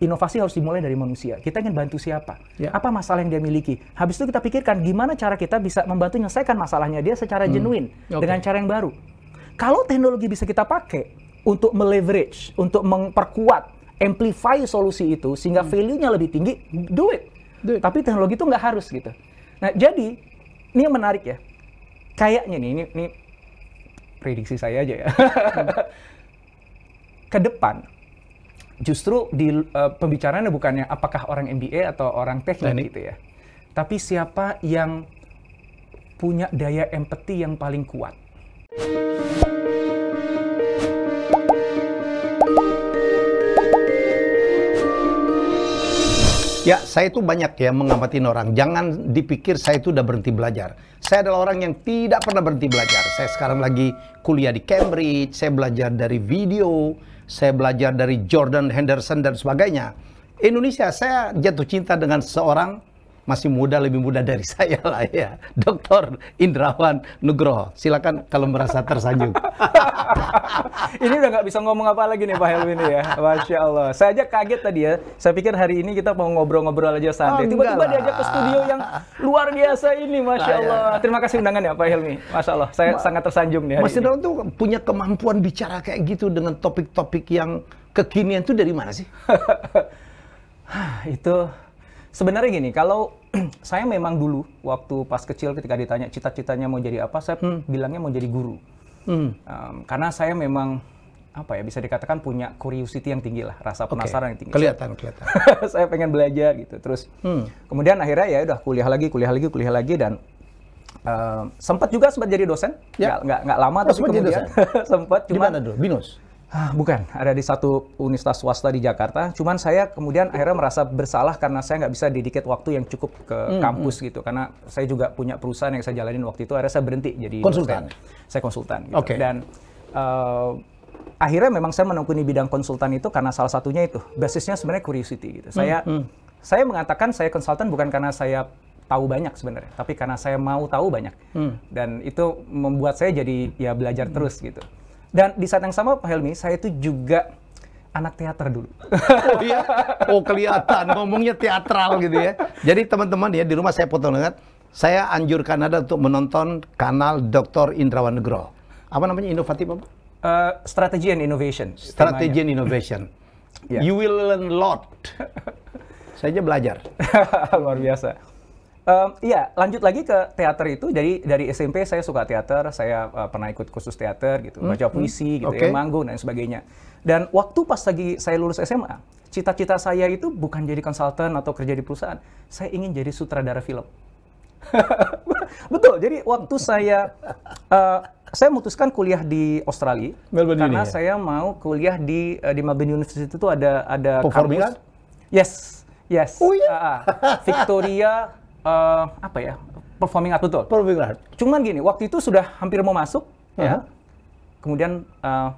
inovasi harus dimulai dari manusia. Kita ingin bantu siapa? Apa masalah yang dia miliki? Habis itu kita pikirkan gimana cara kita bisa membantu menyelesaikan masalahnya dia secara genuine dengan cara yang baru. Kalau teknologi bisa kita pakai untuk meleverage, untuk memperkuat, amplify solusi itu sehingga value-nya lebih tinggi, do it. Tapi teknologi itu nggak harus gitu. Nah, jadi ini yang menarik ya. Kayaknya nih, ini prediksi saya aja ya. Ke depan, justru di pembicaraannya bukannya apakah orang MBA atau orang teknik gitu ya. Tapi siapa yang punya daya empati yang paling kuat. Ya, saya itu banyak ya mengamatin orang. Jangan dipikir saya itu udah berhenti belajar. Saya adalah orang yang tidak pernah berhenti belajar. Saya sekarang lagi kuliah di Cambridge, saya belajar dari video, saya belajar dari Jordan Henderson dan sebagainya. Indonesia, saya jatuh cinta dengan seorang masih muda, lebih muda dari saya lah ya. Dr. Indrawan Nugroho. Silakan kalau merasa tersanjung. Ini udah nggak bisa ngomong apa lagi nih Pak Helmi ini ya. Masya Allah. Saya aja kaget tadi ya. Saya pikir hari ini kita mau ngobrol-ngobrol aja santai. Tiba-tiba diajak ke studio yang luar biasa ini. Masya Allah. Terima kasih undangannya Pak Helmi. Masya Allah. Saya sangat tersanjung nih hari Mas Indrawan tuh punya kemampuan bicara kayak gitu dengan topik-topik yang kekinian tuh dari mana sih? Itu sebenarnya gini, kalau saya memang dulu waktu pas kecil ketika ditanya cita-citanya mau jadi apa, saya bilangnya mau jadi guru. Karena saya memang apa ya, bisa dikatakan punya curiosity yang tinggi lah, rasa penasaran yang tinggi. Kelihatan. Saya pengen belajar gitu. Terus kemudian akhirnya ya udah kuliah lagi dan sempat jadi dosen. Nggak lama tapi kemudian sempat. Di mana dulu? Binus? Bukan, ada di satu universitas swasta di Jakarta. Cuman saya kemudian akhirnya merasa bersalah karena saya nggak bisa dedicate waktu yang cukup ke kampus gitu. Karena saya juga punya perusahaan yang saya jalanin waktu itu. Akhirnya saya berhenti jadi konsultan. Saya konsultan. Gitu. Dan akhirnya memang saya menekuni bidang konsultan itu karena salah satunya itu basisnya sebenarnya curiosity gitu. Saya mengatakan saya konsultan bukan karena saya tahu banyak sebenarnya, tapi karena saya mau tahu banyak. Dan itu membuat saya jadi ya belajar terus gitu. Dan di saat yang sama Pak Helmi, saya itu juga anak teater dulu. Oh iya? Oh kelihatan, ngomongnya teatral gitu ya. Jadi teman-teman ya, di rumah saya potong banget. Saya anjurkan Anda untuk menonton kanal Dr. Indrawan Nugroho. Apa namanya, inovatif apa? Strategy and Innovation. Strategy and Innovation. You will learn a lot. Saya aja belajar. Luar biasa. Iya, lanjut lagi ke teater itu. Dari SMP saya suka teater, saya pernah ikut kursus teater gitu, baca puisi gitu ya, manggung dan sebagainya. Dan waktu pas lagi saya lulus SMA, cita-cita saya itu bukan jadi konsultan atau kerja di perusahaan. Saya ingin jadi sutradara film. Betul. Jadi waktu saya memutuskan kuliah di Australia Melbourne karena ya? Saya mau kuliah di Melbourne University itu ada performing kampus. Yes. Oh iya. Victoria apa ya, performing art, betul. Performing art. Cuman gini, waktu itu sudah hampir mau masuk, ya. Kemudian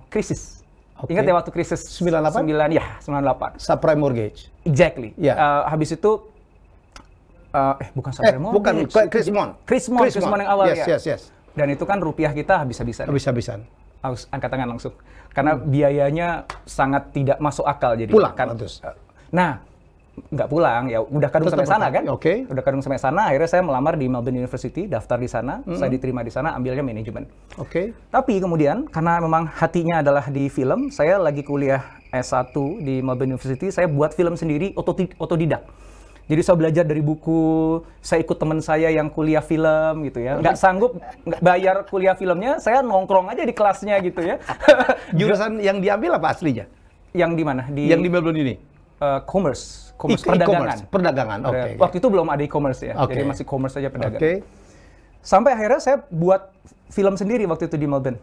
krisis. Ingat ya waktu krisis 98? 98. Subprime mortgage. Exactly. Habis itu, bukan subprime mortgage. Bukan, Chris Mon yang awal ya. Yes. Dan itu kan rupiah kita habis-habisan. Harus angkat tangan langsung. Karena biayanya sangat tidak masuk akal. Jadi pulang, kan. Nah, nggak pulang, ya udah kadung sampai sana kan? Udah kadung sampai sana, akhirnya saya melamar di Melbourne University, daftar di sana, saya diterima di sana, ambilnya manajemen. Tapi kemudian, karena memang hatinya adalah di film, saya lagi kuliah S1 di Melbourne University, saya buat film sendiri, otodidak. Jadi saya belajar dari buku, saya ikut teman saya yang kuliah film gitu ya. Nggak sanggup bayar kuliah filmnya, saya nongkrong aja di kelasnya gitu ya. Jurusan yang diambil apa aslinya? Yang di mana? Yang di Melbourne ini? Commerce, perdagangan. Waktu itu belum ada e-commerce ya, jadi masih commerce saja perdagangan. Sampai akhirnya saya buat film sendiri waktu itu di Melbourne.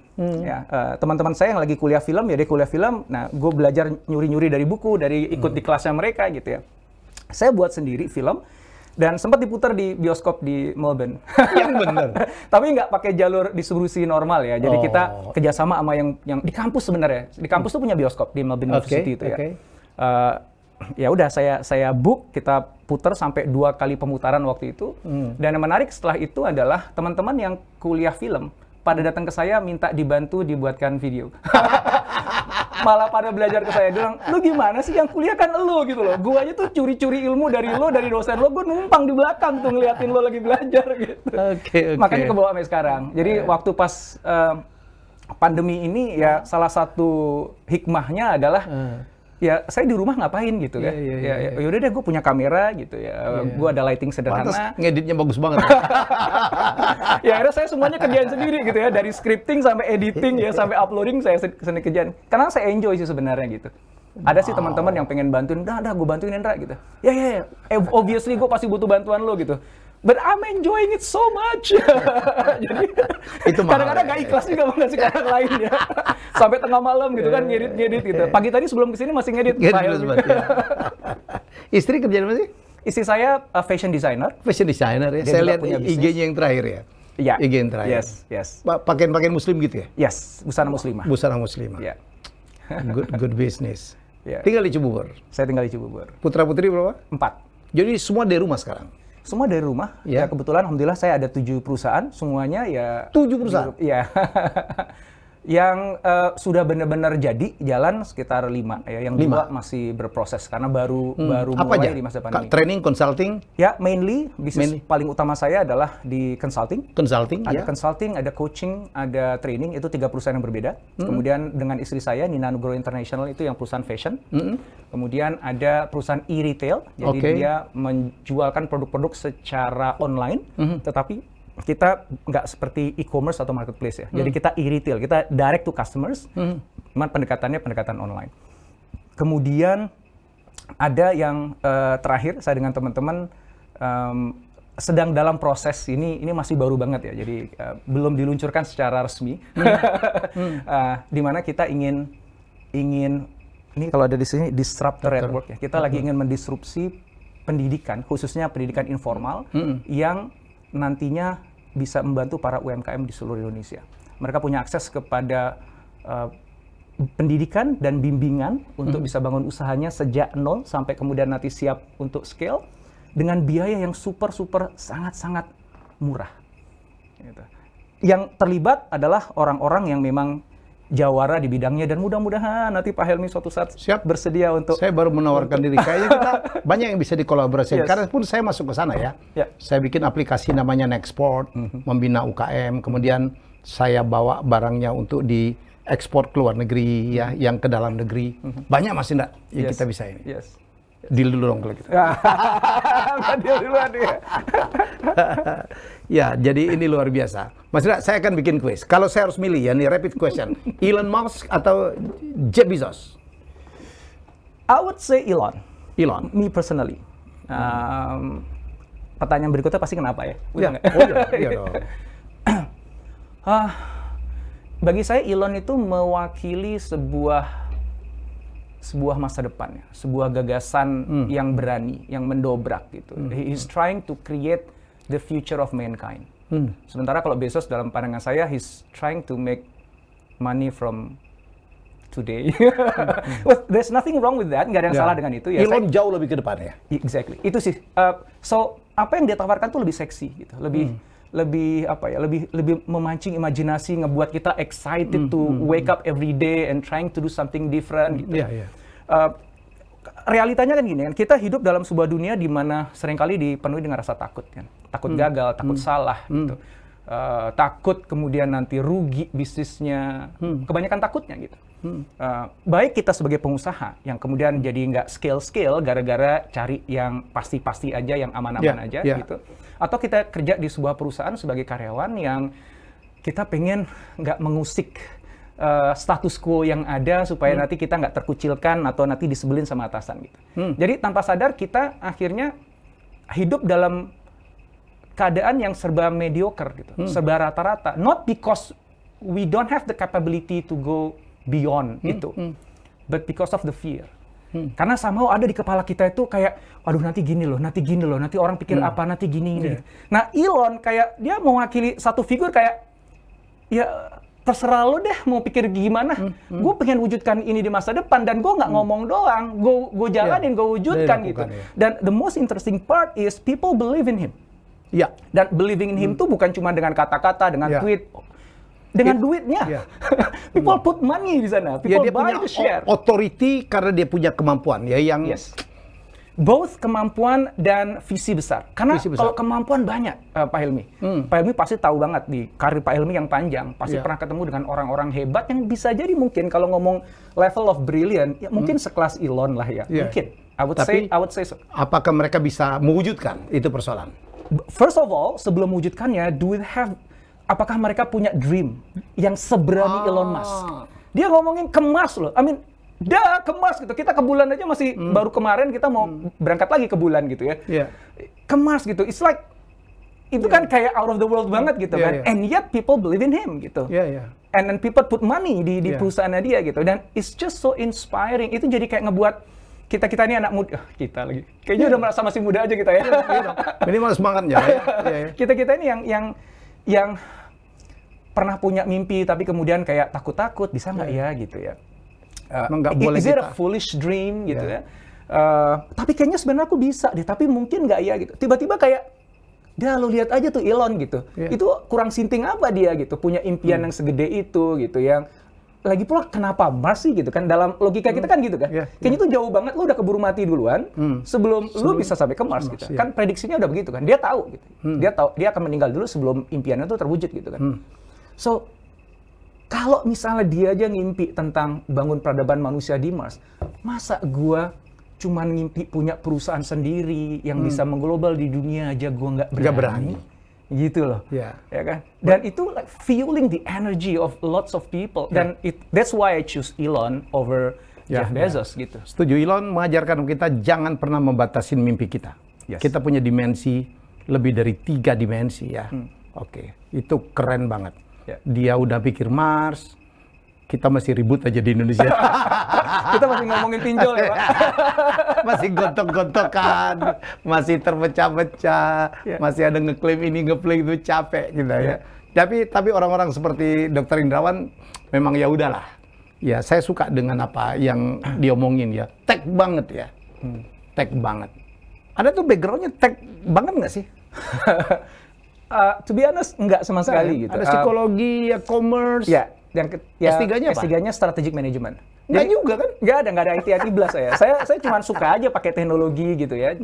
Teman-teman saya yang lagi kuliah film, ya dia kuliah film. Nah, gue belajar nyuri-nyuri dari buku, dari ikut di kelasnya mereka gitu ya. Saya buat sendiri film dan sempat diputar di bioskop di Melbourne. Yang benar. Tapi nggak pakai jalur distribusi normal ya. Jadi kita kerjasama sama yang di kampus sebenarnya. Di kampus tuh punya bioskop di Melbourne University itu ya. Ya udah saya book, kita putar sampai 2 kali pemutaran waktu itu. Dan yang menarik setelah itu adalah teman-teman yang kuliah film pada datang ke saya minta dibantu dibuatkan video. malah pada belajar ke saya. Dia bilang, lu gimana sih yang kuliah kan lu gitu loh. Gua aja tuh curi-curi ilmu dari lu, dari dosen lu. Gue numpang di belakang tuh ngeliatin lu lagi belajar gitu. Makanya kebawa sampai sekarang. Jadi waktu pas pandemi ini ya salah satu hikmahnya adalah ya saya di rumah ngapain gitu kan. Yaudah deh gue punya kamera gitu ya. Gue ada lighting sederhana. Pantes ngeditnya bagus banget. Ya akhirnya saya semuanya kerjain sendiri gitu ya. Dari scripting sampai editing ya sampai uploading saya sendiri kerjain. Karena saya enjoy sih sebenarnya gitu. Ada sih teman-teman yang pengen bantuin, dah gue bantuin Hendra gitu. Ya. Obviously gue pasti butuh bantuan lo gitu. But I'm enjoying it so much. Jadi itu kadang-kadang gak ikhlas juga mau ngasih ke orang lain ya. Sampai tengah malam gitu kan ngedit gitu. Pagi tadi sebelum kesini masih ngedit. Istri kerjaan apa sih? Istri saya fashion designer. Fashion designer ya. Saya lihat IG-nya yang terakhir ya. Iya. IG yang terakhir. Yes. Pakaian-pakaian muslim gitu ya? Yes, busana muslimah. Busana muslimah. Iya. Good business. Yeah. Tinggal di Cibubur? Saya tinggal di Cibubur. Putra-putri berapa? 4. Jadi semua dari rumah sekarang? Semua dari rumah. Ya kebetulan alhamdulillah saya ada 7 perusahaan, semuanya ya 7 perusahaan. Iya. Yang sudah benar-benar jadi jalan sekitar 5 ya. Yang 2 masih berproses karena baru mulai di masa pandemi. Training, consulting? Ya, mainly bisnis paling utama saya adalah di consulting. Consulting, ada consulting, ada coaching, ada training, itu 3 perusahaan yang berbeda. Kemudian dengan istri saya Nina Nugroho International itu yang perusahaan fashion. Kemudian ada perusahaan e-retail, jadi dia menjualkan produk-produk secara online, tetapi kita nggak seperti e-commerce atau marketplace ya. Jadi kita e-retail, kita direct to customers, cuman pendekatannya pendekatan online. Kemudian ada yang terakhir, saya dengan teman-teman sedang dalam proses ini masih baru banget ya. Jadi belum diluncurkan secara resmi. Di mana kita ingin ini kalau ada di sini disruptor at work ya. Kita lagi ingin mendisrupsi pendidikan, khususnya pendidikan informal yang nantinya bisa membantu para UMKM di seluruh Indonesia. Mereka punya akses kepada pendidikan dan bimbingan untuk bisa bangun usahanya sejak nol sampai kemudian nanti siap untuk scale dengan biaya yang sangat murah. Gitu. Yang terlibat adalah orang-orang yang memang jawara di bidangnya dan mudah-mudahan nanti Pak Helmi suatu saat siap bersedia untuk. Saya baru menawarkan diri. Kayaknya kita banyak yang bisa dikolaborasikan. Karena pun saya masuk ke sana ya. Saya bikin aplikasi namanya Nexport, membina UKM. Kemudian saya bawa barangnya untuk diekspor ke luar negeri ya, yang ke dalam negeri. Banyak Mas Indra yang kita bisa ini. Deal dulu dong kalau gitu. Deal duluan ya. Ya, jadi ini luar biasa. Mas Indra, saya akan bikin quiz. Kalau saya harus milih ya, ini rapid question. Elon Musk atau Jeff Bezos? I would say Elon. Me personally. Pertanyaan berikutnya pasti kenapa ya? Iya dong. Bagi saya Elon itu mewakili sebuah masa depan, ya. Sebuah gagasan yang berani, yang mendobrak gitu. He is trying to create the future of mankind. Sementara kalau Bezos dalam pandangan saya, he's trying to make money from today. Well, there's nothing wrong with that, nggak ada yang salah dengan itu. Ya, Elon jauh lebih ke depan ya. Exactly, itu sih. So apa yang dia tawarkan tuh lebih seksi, gitu. Lebih memancing imajinasi, ngebuat kita excited to wake up every day and trying to do something different gitu. Realitanya kan gini kan, kita hidup dalam sebuah dunia di mana seringkali dipenuhi dengan rasa takut kan. Takut gagal, takut salah gitu. Takut kemudian nanti rugi bisnisnya. Kebanyakan takutnya gitu. Baik kita sebagai pengusaha yang kemudian jadi nggak scale gara-gara cari yang pasti-pasti aja, yang aman-aman aja gitu. Atau kita kerja di sebuah perusahaan sebagai karyawan yang kita pengen nggak mengusik status quo yang ada supaya nanti kita nggak terkucilkan atau nanti disebelin sama atasan gitu. Jadi tanpa sadar kita akhirnya hidup dalam keadaan yang serba mediocre gitu, serba rata-rata. Not because we don't have the capability to go beyond itu, but because of the fear. Karena somehow ada di kepala kita itu kayak, waduh nanti gini loh, nanti orang pikir apa, nanti gini. Nah Elon kayak dia mewakili satu figur kayak, ya terserah lo deh mau pikir gimana. Gue pengen wujudkan ini di masa depan dan gue nggak ngomong doang, gue jalanin, gue wujudkan gitu. Dan the most interesting part is people believe in him. Dan believing in him tuh bukan cuma dengan kata-kata, dengan tweet. dengan duitnya. People put money di sana. People dia buy punya the share. Authority karena dia punya kemampuan ya yang both kemampuan dan visi besar. Karena kalau kemampuan banyak, Pak Helmy. Pak Helmy pasti tahu banget di karir Pak Helmy yang panjang, pasti pernah ketemu dengan orang-orang hebat yang bisa jadi mungkin kalau ngomong level of brilliant, ya mungkin sekelas Elon lah ya. Mungkin. I would say so. Apakah mereka bisa mewujudkan itu persoalan? First of all, sebelum mewujudkannya, apakah mereka punya dream yang seberani Elon Musk? Dia ngomongin ke Mars loh. I mean, ke Mars gitu. Kita ke bulan aja masih baru kemarin kita mau berangkat lagi ke bulan gitu ya. Ke Mars gitu. It's like itu kan kayak out of the world banget gitu kan. And yet people believe in him gitu. And then people put money di perusahaannya dia gitu. Dan it's just so inspiring. Itu jadi kayak ngebuat kita ini anak muda. Kita lagi. Kayaknya udah merasa masih muda aja kita ya. Minimal semangatnya ya. Kita ini yang pernah punya mimpi tapi kemudian kayak takut-takut bisa nggak ya gitu ya. Is it a foolish dream gitu ya? Tapi kayaknya sebenarnya aku bisa deh, tapi mungkin nggak ya gitu. Tiba-tiba kayak, lo lihat aja tuh Elon gitu. Itu kurang sinting apa dia gitu, punya impian yang segede itu gitu yang lagi pula kenapa Mars sih gitu kan, dalam logika kita kan gitu kan. Kayaknya itu jauh banget, lo udah keburu mati duluan sebelum lo bisa sampai ke Mars gitu. Kan prediksinya udah begitu kan, dia tahu gitu. Dia tahu dia akan meninggal dulu sebelum impiannya tuh terwujud gitu kan. So kalau misalnya dia aja ngimpi tentang bangun peradaban manusia di Mars, masa gua cuman ngimpi punya perusahaan sendiri yang bisa mengglobal di dunia aja gua nggak berani. Gitu loh. Ya kan? Dan itu like fueling the energy of lots of people. Dan that's why I choose Elon over Jeff Bezos gitu. Setuju. Elon mengajarkan kita jangan pernah membatasi mimpi kita. Kita punya dimensi lebih dari 3 dimensi ya. Oke, itu keren banget. Dia udah pikir Mars, kita masih ribut aja di Indonesia. Kita masih ngomongin pinjol ya Pak? Masih gontok-gontokan, masih terpecah-pecah, masih ada ngeklaim ini, ngeklaim itu, capek gitu ya. Tapi orang-orang seperti Dr. Indrawan memang ya udahlah. Ya saya suka dengan apa yang diomongin ya, tech banget ya, tech banget. Ada tuh backgroundnya tech banget nggak sih? To be honest, enggak sama sekali gitu. Ada psikologi, commerce. S3-nya strategic management. Enggak juga kan? Enggak ada IT blast saya. Saya cuma suka aja pakai teknologi gitu ya.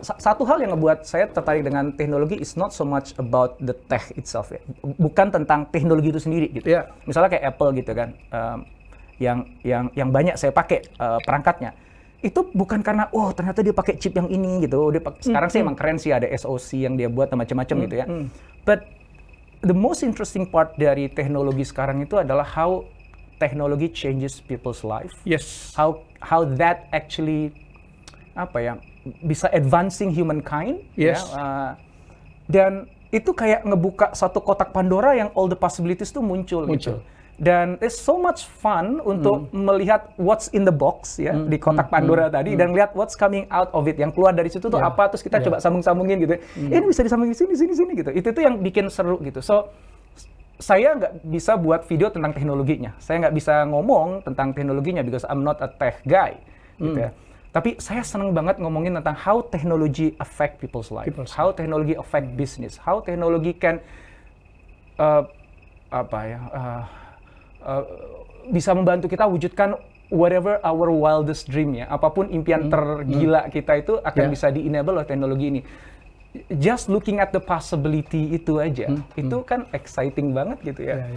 Satu hal yang ngebuat saya tertarik dengan teknologi is not so much about the tech itself ya. Bukan tentang teknologi itu sendiri gitu. Misalnya kayak Apple gitu kan. Yang banyak saya pakai perangkatnya. Itu bukan karena ternyata dia pakai chip yang ini gitu. Sekarang sih emang keren sih, ada SoC yang dia buat macam-macam gitu ya. But the most interesting part dari teknologi sekarang itu adalah how technology changes people's life. How that actually bisa advancing humankind. Dan itu kayak ngebuka satu kotak Pandora yang all the possibilities tuh muncul. Gitu. Dan it's so much fun untuk melihat what's in the box ya di kotak Pandora tadi dan lihat what's coming out of it, yang keluar dari situ tuh apa, terus kita coba sambung-sambungin gitu. Ini bisa disambungin sini gitu. Itu tuh yang bikin seru gitu. So saya nggak bisa buat video tentang teknologinya. Saya nggak bisa ngomong tentang teknologinya because I'm not a tech guy gitu ya. Tapi saya senang banget ngomongin tentang how technology affect people's life, how technology affect business, how technology can bisa membantu kita wujudkan whatever our wildest dream ya. Apapun impian tergila kita itu akan bisa di-enable oleh teknologi ini. Just looking at the possibility itu aja, itu kan exciting banget gitu ya.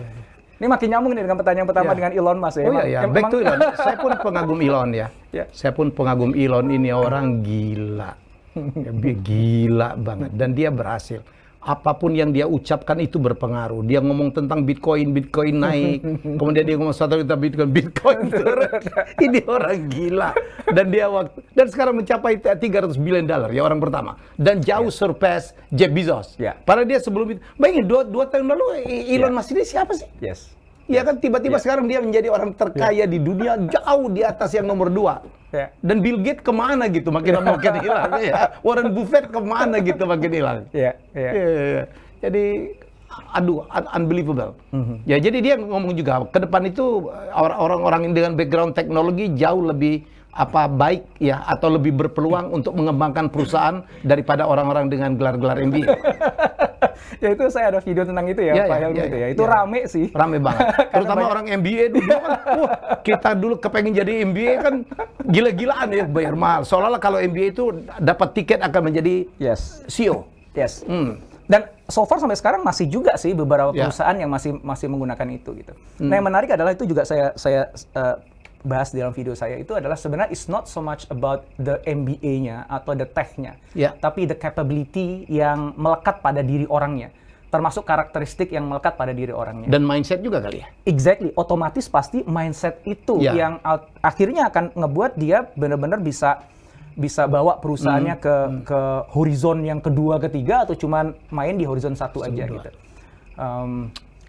Ini makin nyambung nih dengan pertanyaan pertama dengan Elon Musk ya. Back to Elon. Saya pun pengagum Elon ya. Saya pun pengagum Elon, ini orang gila. Gila banget. Dan dia berhasil. Apapun yang dia ucapkan itu berpengaruh. Dia ngomong tentang Bitcoin naik. Kemudian dia ngomong 1 juta Bitcoin turun. Ini orang gila. Dan sekarang mencapai $300 billion ya, orang pertama. Dan jauh surpass Jeff Bezos. Padahal dia sebelum itu, bayangin 2 tahun lalu Elon Musk ini siapa sih? Ya kan tiba-tiba sekarang dia menjadi orang terkaya di dunia, jauh di atas yang nomor 2. Dan Bill Gates kemana gitu, makin hilang ya. Warren Buffett kemana gitu, makin hilang. Jadi unbelievable. Ya jadi dia ngomong juga ke depan itu orang-orang dengan background teknologi jauh lebih baik ya, atau lebih berpeluang untuk mengembangkan perusahaan daripada orang-orang dengan gelar-gelar MBA. Ya itu saya ada video tentang itu ya, Pak Helmi itu ya. Itu rame sih. Rame banget. Terutama orang MBA dulu kan, kita dulu kepengen jadi MBA kan gila-gilaan ya, bayar mahal. Seolah-olah kalau MBA itu dapat tiket akan menjadi CEO. Yes. Dan so far sampai sekarang masih juga sih beberapa perusahaan yang masih menggunakan itu gitu. Nah yang menarik adalah itu juga saya bahas di dalam video saya itu adalah sebenarnya it's not so much about the MBA-nya atau the tech-nya, tapi the capability yang melekat pada diri orangnya, termasuk karakteristik yang melekat pada diri orangnya. Dan mindset juga kali ya? Exactly, otomatis pasti mindset itu yang akhirnya akan ngebuat dia benar-benar bisa bawa perusahaannya ke horizon yang kedua, ketiga, atau cuman main di horizon satu aja gitu.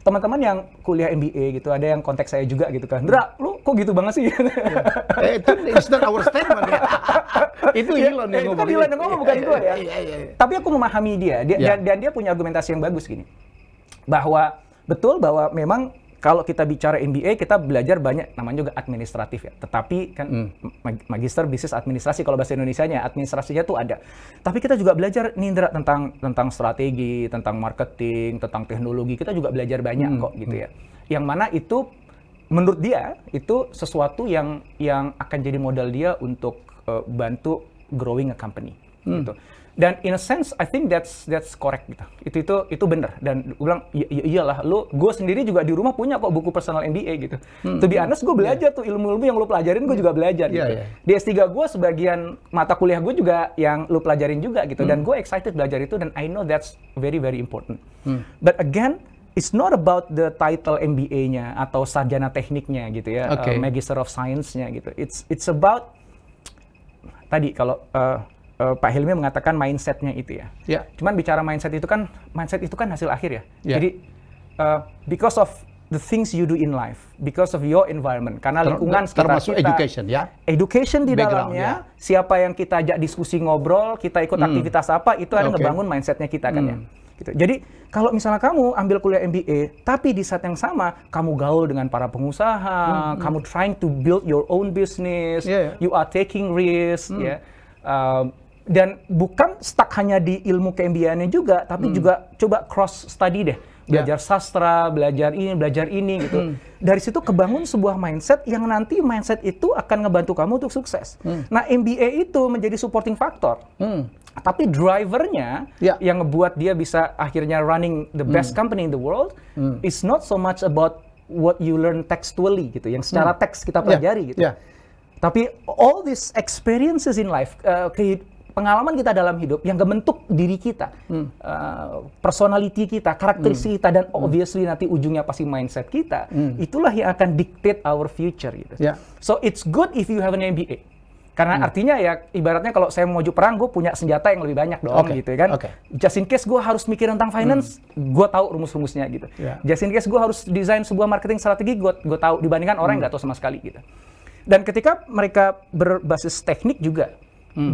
Teman-teman yang kuliah MBA gitu, ada yang kontak saya juga gitu kan, Ndra, lu kok gitu banget sih? Itu it's not our statement ya. Itu Elon yang ngomong. Itu Elon yang ngomong, bukan gue ya. Tapi aku memahami dia, dan dia punya argumentasi yang bagus gini, bahwa betul bahwa memang kalau kita bicara MBA, kita belajar banyak, namanya juga administratif ya. Tetapi kan magister bisnis administrasi, kalau bahasa Indonesianya, administrasinya tuh ada. Tapi kita juga belajar Nindra tentang strategi, tentang marketing, tentang teknologi. Kita juga belajar banyak kok gitu ya. Yang mana itu menurut dia itu sesuatu yang akan jadi modal dia untuk bantu growing a company gitu. Dan in a sense, I think that's correct gitu. Itu benar. Dan gue bilang, iyalah, gue sendiri juga di rumah punya kok buku personal MBA gitu. To be honest, gue belajar tuh ilmu-ilmu yang lo pelajarin, gue juga belajar gitu. Di S3 gue, sebagian mata kuliah gue juga yang lo pelajarin juga gitu. Dan gue excited belajar itu, dan I know that's very, very important. But again, it's not about the title MBA-nya atau sarjana tekniknya gitu ya, Magister of Science-nya gitu. It's about, tadi kalau Pak Helmi mengatakan mindset-nya itu ya. Cuman bicara mindset itu kan hasil akhir ya. Jadi because of the things you do in life, because of your environment, karena lingkungan sekitar termasuk kita, education di dalamnya, siapa yang kita ajak diskusi ngobrol, kita ikut aktivitas apa, itu ada ngebangun mindset-nya kita kan ya. Gitu. Jadi kalau misalnya kamu ambil kuliah MBA, tapi di saat yang sama kamu gaul dengan para pengusaha, kamu trying to build your own business, you are taking risk, dan bukan stuck hanya di ilmu ke-MBA-nya juga, tapi juga coba cross study deh. Belajar sastra, belajar ini gitu. Dari situ kebangun sebuah mindset yang nanti mindset itu akan ngebantu kamu untuk sukses. Nah, MBA itu menjadi supporting factor. Tapi drivernya yang ngebuat dia bisa akhirnya running the best company in the world is not so much about what you learn textually gitu, yang secara teks kita pelajari gitu. Tapi all these experiences in life, pengalaman kita dalam hidup yang ngebentuk diri kita, personality kita, karakteristik kita, dan obviously nanti ujungnya pasti mindset kita, itulah yang akan dictate our future gitu. So it's good if you have an MBA. Karena artinya ya ibaratnya kalau saya mau maju perang, gue punya senjata yang lebih banyak dong gitu kan. Just in case gue harus mikir tentang finance, gue tahu rumus-rumusnya gitu. Just in case gue harus desain sebuah marketing strategi, gue tahu, dibandingkan orang yang nggak tahu sama sekali gitu. Dan ketika mereka berbasis teknik juga,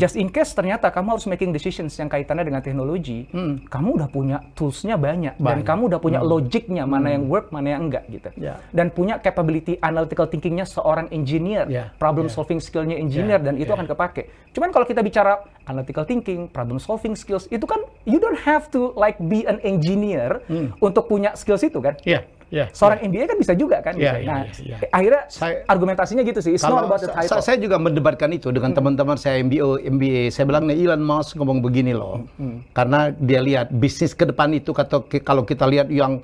just in case ternyata kamu harus making decisions yang kaitannya dengan teknologi, kamu udah punya toolsnya banyak. Dan kamu udah punya logiknya, mana yang work, mana yang enggak gitu. Dan punya capability analytical thinkingnya seorang engineer, problem solving skillnya engineer, dan itu akan kepake. Cuman kalau kita bicara analytical thinking, problem solving skills, itu kan you don't have to like be an engineer untuk punya skills itu kan. Seorang MBA kan bisa juga kan. Akhirnya argumentasinya gitu sih. It's not about the title. Saya juga mendebatkan itu dengan teman-teman saya MBA. Saya bilang nih, Elon Musk ngomong begini loh. Karena dia lihat bisnis ke depan itu, kalau kita lihat yang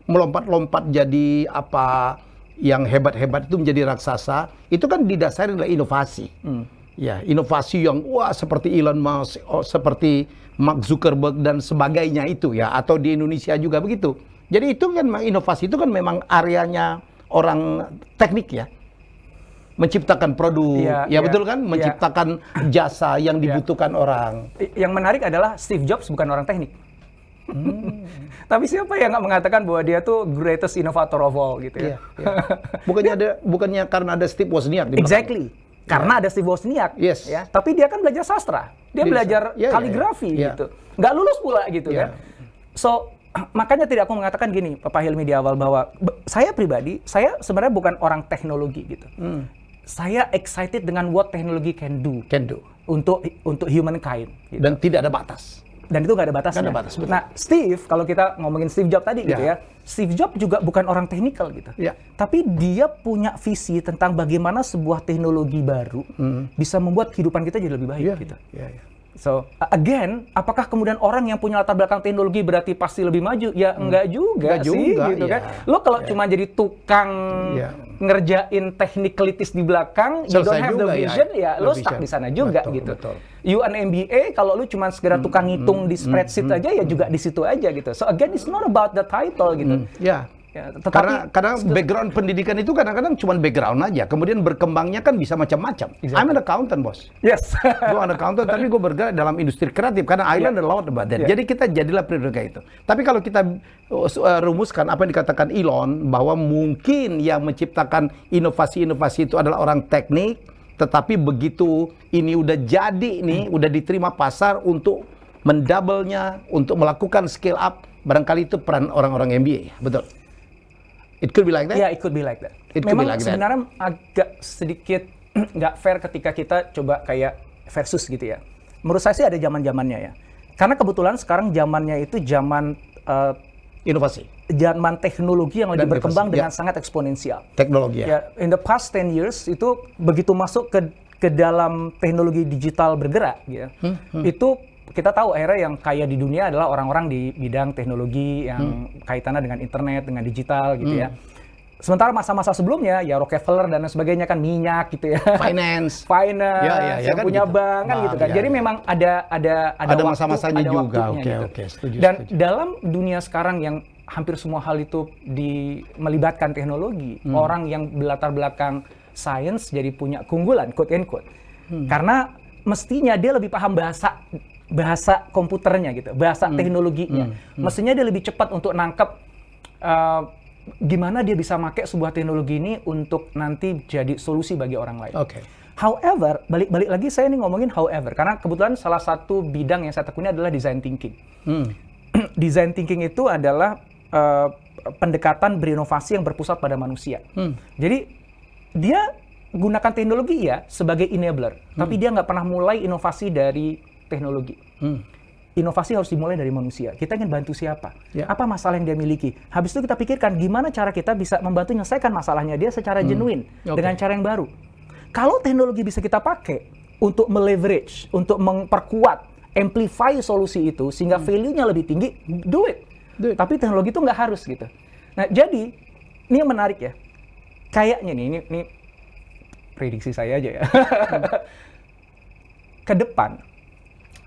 melompat-lompat jadi apa, yang hebat-hebat itu menjadi raksasa, itu kan didasari oleh inovasi. Inovasi yang seperti Elon Musk, seperti Mark Zuckerberg dan sebagainya itu ya, atau di Indonesia juga begitu. Jadi itu kan inovasi itu kan memang areanya orang teknik ya. Menciptakan produk, betul kan? Menciptakan jasa yang dibutuhkan orang. Yang menarik adalah Steve Jobs bukan orang teknik. Tapi siapa yang nggak mengatakan bahwa dia tuh greatest innovator of all gitu ya? Bukannya karena ada Steve Wozniak di belakang. Exactly. Karena ada Steve Wozniak, ya. Tapi dia kan belajar sastra, dia belajar kaligrafi gitu. Nggak lulus pula gitu kan. So makanya tidak aku mengatakan gini, Pak Helmi di awal, bahwa saya pribadi, saya sebenarnya bukan orang teknologi gitu. Saya excited dengan what teknologi can do untuk humankind. Gitu. Dan tidak ada batas. Dan itu nggak ada batasnya. Nggak ada batas, betul. Nah, Steve, kalau kita ngomongin Steve Jobs tadi gitu ya, Steve Jobs juga bukan orang teknikal gitu. Tapi dia punya visi tentang bagaimana sebuah teknologi baru bisa membuat kehidupan kita jadi lebih baik gitu. So, again, apakah kemudian orang yang punya latar belakang teknologi berarti pasti lebih maju? Ya enggak juga sih, gitu kan. Lo kalau cuma jadi tukang ngerjain technicalities di belakang, you don't have the vision, lo stuck di sana juga gitu. You an MBA, kalau lu cuma sekedar tukang ngitung di spreadsheet aja, ya juga di situ aja gitu. So again, it's not about the title gitu. Ya, karena background pendidikan itu kadang-kadang cuma background aja, kemudian berkembangnya kan bisa macam-macam. I'm an accountant, bos. Yes. Gue an accountant, tapi gue bergerak dalam industri kreatif karena I learned a lot about that. Jadi kita jadilah prioritas itu. Tapi kalau kita rumuskan apa yang dikatakan Elon, bahwa mungkin yang menciptakan inovasi-inovasi itu adalah orang teknik, tetapi begitu ini udah jadi nih, udah diterima pasar untuk mendouble-nya, untuk melakukan scale up, barangkali itu peran orang-orang MBA, betul? It could be like that? Yeah, it could be like that. Memang sebenarnya agak sedikit nggak fair ketika kita coba kayak versus gitu ya. Menurut saya sih ada zaman-zamannya ya. Karena kebetulan sekarang zamannya itu zaman inovasi. Zaman teknologi yang lebih berkembang dengan sangat eksponensial. Teknologi ya. In the past 10 years itu begitu masuk ke dalam teknologi digital bergerak gitu. Itu kita tahu akhirnya yang kaya di dunia adalah orang-orang di bidang teknologi yang kaitannya dengan internet, dengan digital gitu ya. Sementara masa-masa sebelumnya ya Rockefeller dan sebagainya kan minyak gitu ya. Finance, yang kan punya gitu. Bank kan gitu kan. Jadi memang ada masa-masanya juga. Oke, setuju. Dan dalam dunia sekarang yang hampir semua hal itu melibatkan teknologi, orang yang berlatar belakang sains jadi punya keunggulan, quote and quote. Karena mestinya dia lebih paham bahasa komputernya gitu, bahasa teknologinya. Mestinya dia lebih cepat untuk nangkep gimana dia bisa pakai sebuah teknologi ini untuk nanti jadi solusi bagi orang lain. However, balik lagi saya ini ngomongin however, karena kebetulan salah satu bidang yang saya tekuni adalah design thinking. Design thinking itu adalah pendekatan berinovasi yang berpusat pada manusia. Jadi dia gunakan teknologi ya sebagai enabler, tapi dia nggak pernah mulai inovasi dari teknologi. Inovasi harus dimulai dari manusia. Kita ingin bantu siapa? Apa masalah yang dia miliki? Habis itu kita pikirkan gimana cara kita bisa membantu menyelesaikan masalahnya dia secara genuine dengan cara yang baru. Kalau teknologi bisa kita pakai untuk meleverage, untuk memperkuat, amplify solusi itu sehingga value-nya lebih tinggi, do it. Tapi teknologi itu nggak harus gitu. Nah, jadi ini yang menarik ya. Kayaknya nih, ini prediksi saya aja ya. Ke depan,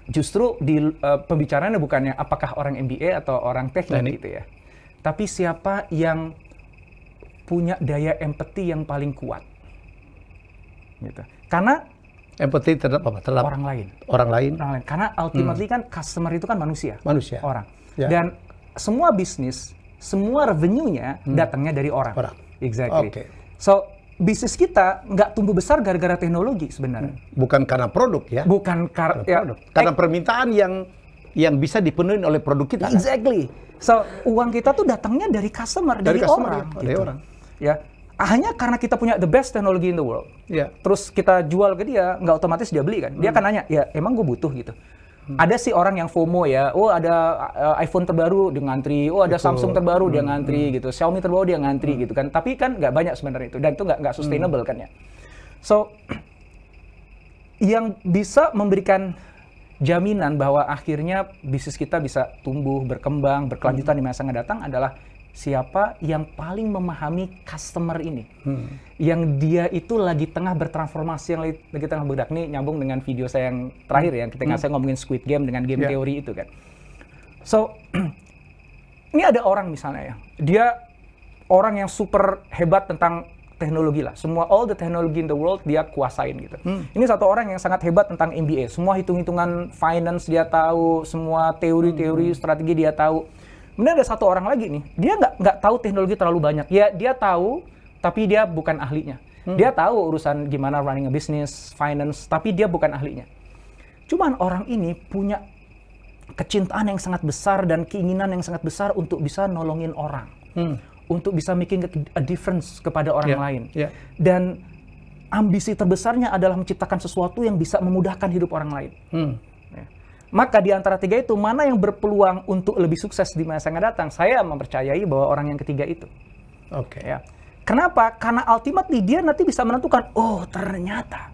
justru di pembicaraannya bukannya apakah orang MBA atau orang teknik gitu ya. Tapi siapa yang punya daya empati yang paling kuat. Gitu. Karena empati terhadap apa? Terhadap orang lain. Orang lain. Karena ultimately kan customer itu kan manusia. Orang. Dan semua bisnis, semua revenue-nya datangnya dari orang. Exactly. So, bisnis kita nggak tumbuh besar gara-gara teknologi sebenarnya. Bukan karena produk ya. Bukan karena karena permintaan yang bisa dipenuhi oleh produk kita. Exactly. So, uang kita tuh datangnya dari customer, dari orang. Dari orang. Ya. Hanya karena kita punya the best technology in the world. Terus kita jual ke dia, nggak otomatis dia beli kan. Dia akan nanya, ya emang gue butuh gitu. Ada sih orang yang FOMO ya, oh ada iPhone terbaru dia ngantri, oh ada Samsung terbaru dia ngantri gitu, Xiaomi terbaru dia ngantri gitu kan. Tapi kan nggak banyak sebenarnya itu, dan itu nggak sustainable kan ya. So, yang bisa memberikan jaminan bahwa akhirnya bisnis kita bisa tumbuh, berkembang, berkelanjutan di masa yang akan datang adalah siapa yang paling memahami customer ini. Yang dia itu lagi tengah bertransformasi, yang lagi tengah bergerak. Nih nyambung dengan video saya yang terakhir ya, ketika saya ngomongin Squid Game dengan game teori itu kan. So, ini ada orang misalnya ya, dia orang yang super hebat tentang teknologi lah. Semua all the technology in the world dia kuasain gitu. Ini satu orang yang sangat hebat tentang MBA. Semua hitung-hitungan finance dia tahu, semua teori-teori strategi dia tahu. Kemudian ada satu orang lagi nih, dia nggak tahu teknologi terlalu banyak. Ya dia tahu, tapi dia bukan ahlinya. Dia tahu urusan gimana running a business, finance, tapi dia bukan ahlinya. Cuman orang ini punya kecintaan yang sangat besar dan keinginan yang sangat besar untuk bisa nolongin orang. Untuk bisa making a difference kepada orang lain. Dan ambisi terbesarnya adalah menciptakan sesuatu yang bisa memudahkan hidup orang lain. Maka di antara 3 itu, mana yang berpeluang untuk lebih sukses di masa yang akan datang? Saya mempercayai bahwa orang yang ketiga itu. Oke. Ya. Kenapa? Karena ultimately dia nanti bisa menentukan, oh ternyata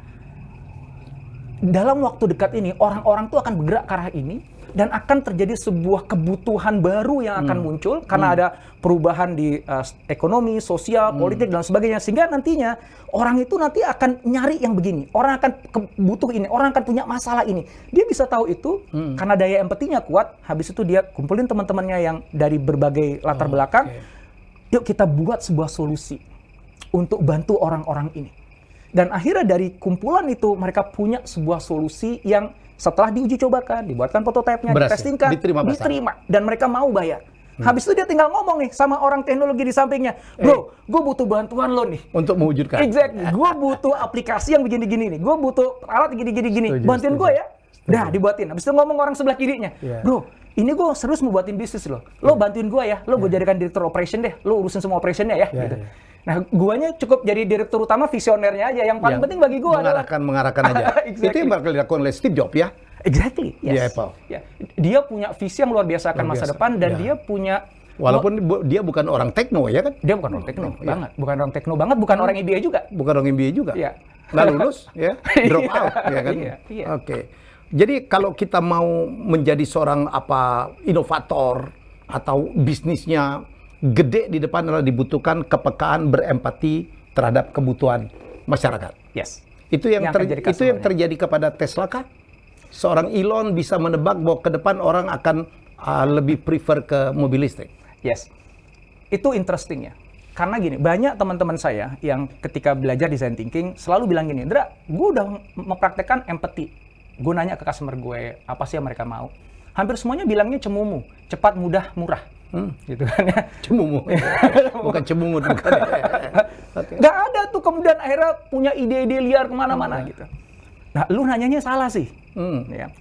dalam waktu dekat ini orang-orang tuh akan bergerak ke arah ini dan akan terjadi sebuah kebutuhan baru yang akan muncul karena ada perubahan di ekonomi, sosial, politik dan sebagainya, sehingga nantinya orang itu nanti akan nyari yang begini, orang akan butuh ini, orang akan punya masalah ini. Dia bisa tahu itu karena daya empatinya kuat. Habis itu dia kumpulin teman-temannya yang dari berbagai latar belakang. Yuk kita buat sebuah solusi untuk bantu orang-orang ini. Dan akhirnya dari kumpulan itu mereka punya sebuah solusi yang setelah diuji cobakan, dibuatkan prototipenya, ditestingkan, diterima, dan mereka mau bayar. Habis itu dia tinggal ngomong nih sama orang teknologi di sampingnya, bro, gue butuh bantuan lo nih. Untuk mewujudkan. Exactly, gue butuh aplikasi yang begini-gini nih, gue butuh alat gini-gini, bantuin gue ya. Dah, dibuatin. Habis itu ngomong orang sebelah kirinya, bro, ini gue serius mau buatin bisnis lo. Lo bantuin gue ya, lo gue jadikan direktur operation deh, lo urusin semua operationnya ya. Gitu. Nah, guanya cukup jadi direktur utama, visionernya aja. Yang paling penting bagi gua adalah mengarahkan aja. Exactly. Itu yang bakal dilakukan oleh Steve Jobs ya. Exactly. Yes. Di Apple. Ya. Dia punya visi yang luar biasa akan masa depan dan dia punya walaupun dia bukan orang tekno ya kan? Dia bukan orang tekno banget, bukan orang tekno banget, bukan orang MBA juga. Bukan orang MBA juga. Iya. Nggak lulus ya, drop out ya kan? Iya. Oke. Jadi kalau kita mau menjadi seorang inovator atau bisnisnya gede di depan, adalah dibutuhkan kepekaan, berempati terhadap kebutuhan masyarakat. Yes. Itu yang terjadi kepada Tesla kah? Seorang Elon bisa menebak bahwa ke depan orang akan lebih prefer ke mobil listrik. Yes. Itu interesting ya. Karena gini, banyak teman-teman saya yang ketika belajar design thinking selalu bilang gini, Indra, gue udah mempraktekkan empathy. Gue nanya ke customer gue, apa sih yang mereka mau? Hampir semuanya bilangnya cemumu, cepat, mudah, murah. Gitu kan ya. Cemumu. Bukan cemumut. Bukan. Okay. Nggak ada tuh kemudian akhirnya punya ide-ide liar kemana-mana gitu. Nah, lu nanyanya salah sih. Ya.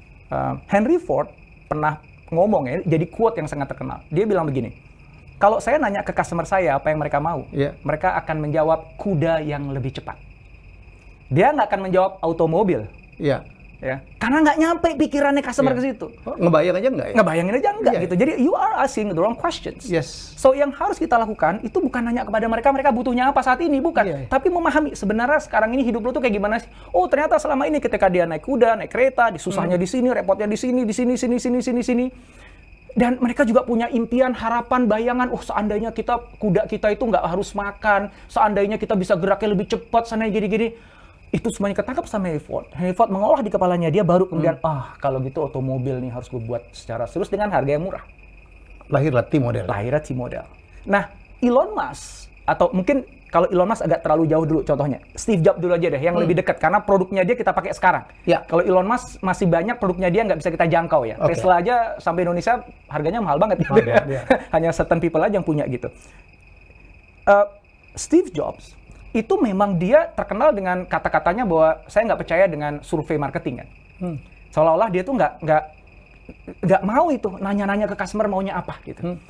Henry Ford pernah ngomong ya, jadi quote yang sangat terkenal. Dia bilang begini, kalau saya nanya ke customer saya apa yang mereka mau, mereka akan menjawab kuda yang lebih cepat. Dia nggak akan menjawab automobil. Iya. Ya, karena nggak nyampe pikirannya customer ke situ. Ngebayang aja nggak ya? Ngebayangin aja nggak gitu. Jadi you are asking the wrong questions. Yes. So yang harus kita lakukan itu bukan nanya kepada mereka butuhnya apa saat ini, bukan. Tapi memahami sebenarnya sekarang ini hidup lo tuh kayak gimana sih? Oh ternyata selama ini ketika dia naik kuda, naik kereta, disusahnya di sini, repotnya di sini. Dan mereka juga punya impian, harapan, bayangan. Oh seandainya kuda kita itu nggak harus makan, seandainya kita bisa geraknya lebih cepat, seandainya gini-gini. Itu semuanya ketangkap sama Henry Ford. Henry Ford mengolah di kepalanya dia, baru kemudian kalau gitu otomobil nih harus gue buat secara serius dengan harga yang murah. Lahirlah T-Model. Nah, Elon Musk, atau mungkin kalau Elon Musk agak terlalu jauh dulu contohnya. Steve Jobs dulu aja deh, yang lebih dekat karena produknya dia kita pakai sekarang. Ya. Kalau Elon Musk masih banyak produknya dia nggak bisa kita jangkau ya. Tesla aja sampai Indonesia harganya mahal banget gitu. Hanya certain people aja yang punya gitu. Steve Jobs itu memang dia terkenal dengan kata-katanya bahwa saya nggak percaya dengan survei marketing kan. Seolah-olah dia tuh nggak mau itu nanya-nanya ke customer maunya apa gitu.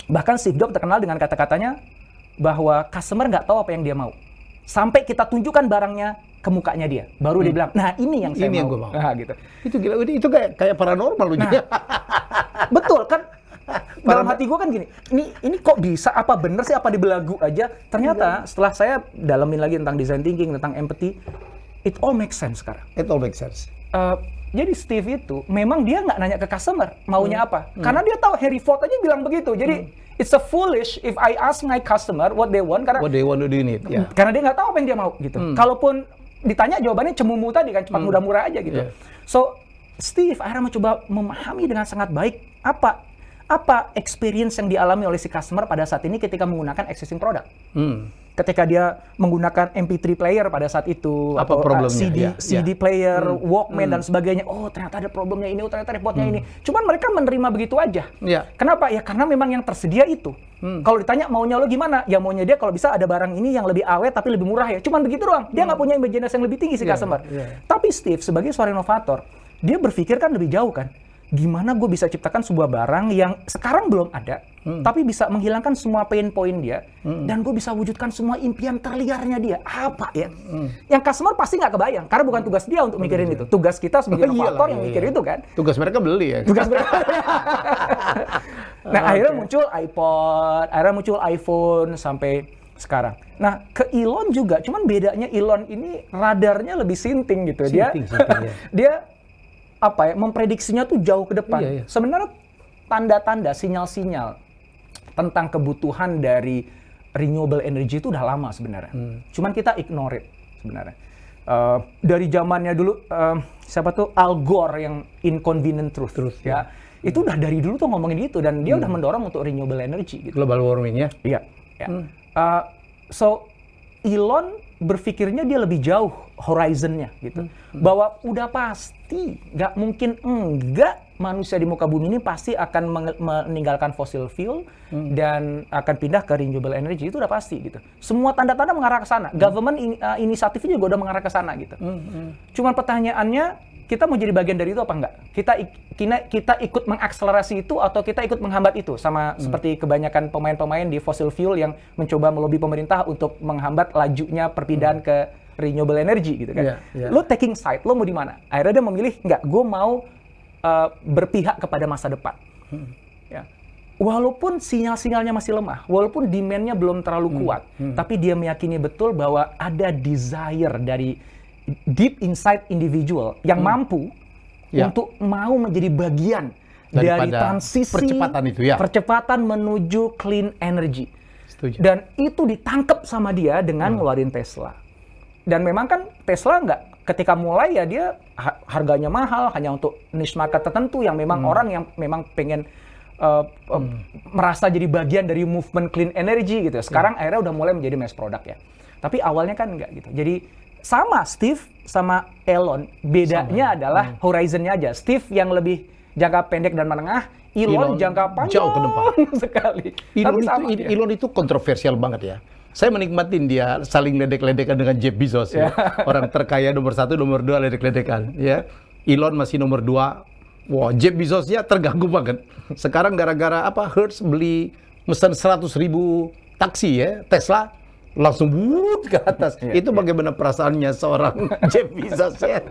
Bahkan Steve Jobs terkenal dengan kata-katanya bahwa customer nggak tahu apa yang dia mau. Sampai kita tunjukkan barangnya ke mukanya dia, baru dia bilang, nah ini yang saya mau. Nah, gitu. Itu gila, itu kayak paranormal loh. Nah, betul kan? Dalam hati gue kan gini, ini kok bisa, apa bener sih, apa dibelagu aja? Ternyata setelah saya dalamin lagi tentang design thinking, tentang empathy, it all makes sense sekarang. It all makes sense. Jadi Steve itu memang dia nggak nanya ke customer maunya apa, karena dia tahu Henry Ford aja bilang begitu. Jadi it's a foolish if I ask my customer what they want, karena what they want to do need. Karena dia nggak tahu apa yang dia mau gitu. Kalaupun ditanya jawabannya cemumu tadi kan, cepat, mudah, murah aja gitu. So Steve akhirnya mencoba memahami dengan sangat baik apa experience yang dialami oleh si customer pada saat ini ketika menggunakan existing product. Ketika dia menggunakan MP3 player pada saat itu, apa problemnya? CD player, Walkman dan sebagainya. Oh ternyata ada problemnya ini, oh ternyata repotnya ini. Cuman mereka menerima begitu aja. Kenapa? Ya karena memang yang tersedia itu. Kalau ditanya maunya lo gimana? Ya maunya dia kalau bisa ada barang ini yang lebih awet tapi lebih murah ya. Cuman begitu doang. Dia nggak punya imajinasi yang lebih tinggi si customer. Tapi Steve sebagai seorang inovator, dia berpikir kan lebih jauh kan. gimana gue bisa ciptakan sebuah barang yang sekarang belum ada, tapi bisa menghilangkan semua pain point dia, dan gue bisa wujudkan semua impian terliarnya dia. Apa ya? Yang customer pasti nggak kebayang, karena bukan tugas dia untuk mikirin itu. Tugas kita sebagai inovator yang mikir itu kan. Tugas mereka beli ya. Tugas mereka. Nah, akhirnya muncul iPod, akhirnya muncul iPhone sampai sekarang. Nah, ke Elon juga, cuman bedanya Elon ini radarnya lebih sinting gitu. Dia apa ya, memprediksinya tuh jauh ke depan. Sebenarnya tanda-tanda, sinyal-sinyal tentang kebutuhan dari renewable energy itu udah lama sebenarnya. Cuman kita ignore it sebenarnya. Dari zamannya dulu, siapa tuh Al Gore yang Inconvenient Truth ya. Itu udah dari dulu tuh ngomongin gitu, dan dia udah mendorong untuk renewable energy gitu. Global warming ya? Iya. So, Elon berpikirnya dia lebih jauh horizonnya gitu. Bahwa udah pasti, nggak mungkin enggak manusia di muka bumi ini pasti akan meninggalkan fossil fuel dan akan pindah ke renewable energy, itu udah pasti gitu. Semua tanda-tanda mengarah ke sana. Government inisiatifnya juga udah mengarah ke sana gitu. Cuman pertanyaannya, kita mau jadi bagian dari itu apa enggak? Kita ikut mengakselerasi itu atau kita ikut menghambat itu, sama seperti kebanyakan pemain-pemain di fossil fuel yang mencoba melobi pemerintah untuk menghambat lajunya perpindahan ke renewable energy gitu kan. Lo taking side, lo mau di mana? Akhirnya dia memilih, enggak, gue mau berpihak kepada masa depan. Ya. Walaupun sinyal-sinyalnya masih lemah, walaupun demand-nya belum terlalu kuat, tapi dia meyakini betul bahwa ada desire dari deep inside individual yang mampu untuk mau menjadi bagian dari transisi percepatan menuju clean energy. Setuju. Dan itu ditangkap sama dia dengan ngeluarin Tesla. Dan memang kan Tesla nggak, ketika mulai ya dia harganya mahal hanya untuk niche market tertentu yang memang orang yang memang pengen merasa jadi bagian dari movement clean energy gitu. Sekarang akhirnya udah mulai menjadi mass product ya. Tapi awalnya kan nggak gitu. Jadi sama Steve sama Elon, bedanya adalah horizonnya aja. Steve yang lebih jangka pendek dan menengah, Elon jangka panjang jauh ke depan sekali. Elon itu kontroversial banget ya. Saya menikmatin dia saling ledek-ledekan dengan Jeff Bezos ya. Orang terkaya nomor 1, nomor 2 ledek-ledekan ya. Elon masih nomor 2. Wah, Jeff Bezosnya terganggu banget. Sekarang gara-gara apa? Hertz beli mesin 100.000 taksi ya, Tesla langsung wut ke atas. Itu bagaimana perasaannya seorang Jeff Bezos ya.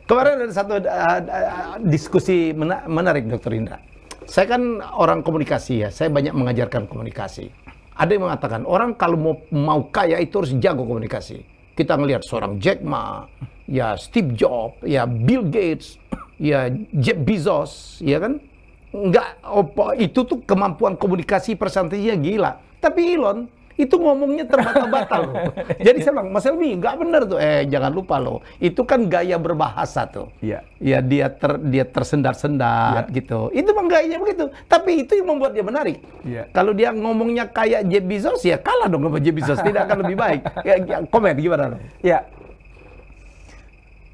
Kemarin ada satu diskusi menarik, Dr. Indra. Saya kan orang komunikasi ya, saya banyak mengajarkan komunikasi. Ada yang mengatakan orang kalau mau kaya itu harus jago komunikasi. Kita ngelihat seorang Jack Ma, ya Steve Jobs, ya Bill Gates, ya Jeff Bezos, ya kan? Itu tuh kemampuan komunikasi presentasinya gila. Tapi Elon itu ngomongnya terbata-bata loh. Jadi saya bilang, Mas Helmi, nggak benar tuh. Jangan lupa loh, itu kan gaya berbahasa tuh. Ya dia tersendat-sendat gitu. Itu memang gayanya begitu. Tapi itu yang membuat dia menarik. Kalau dia ngomongnya kayak Jeff Bezos, ya kalah dong sama Jeff Bezos. Tidak akan lebih baik. Komen gimana dong? Ya.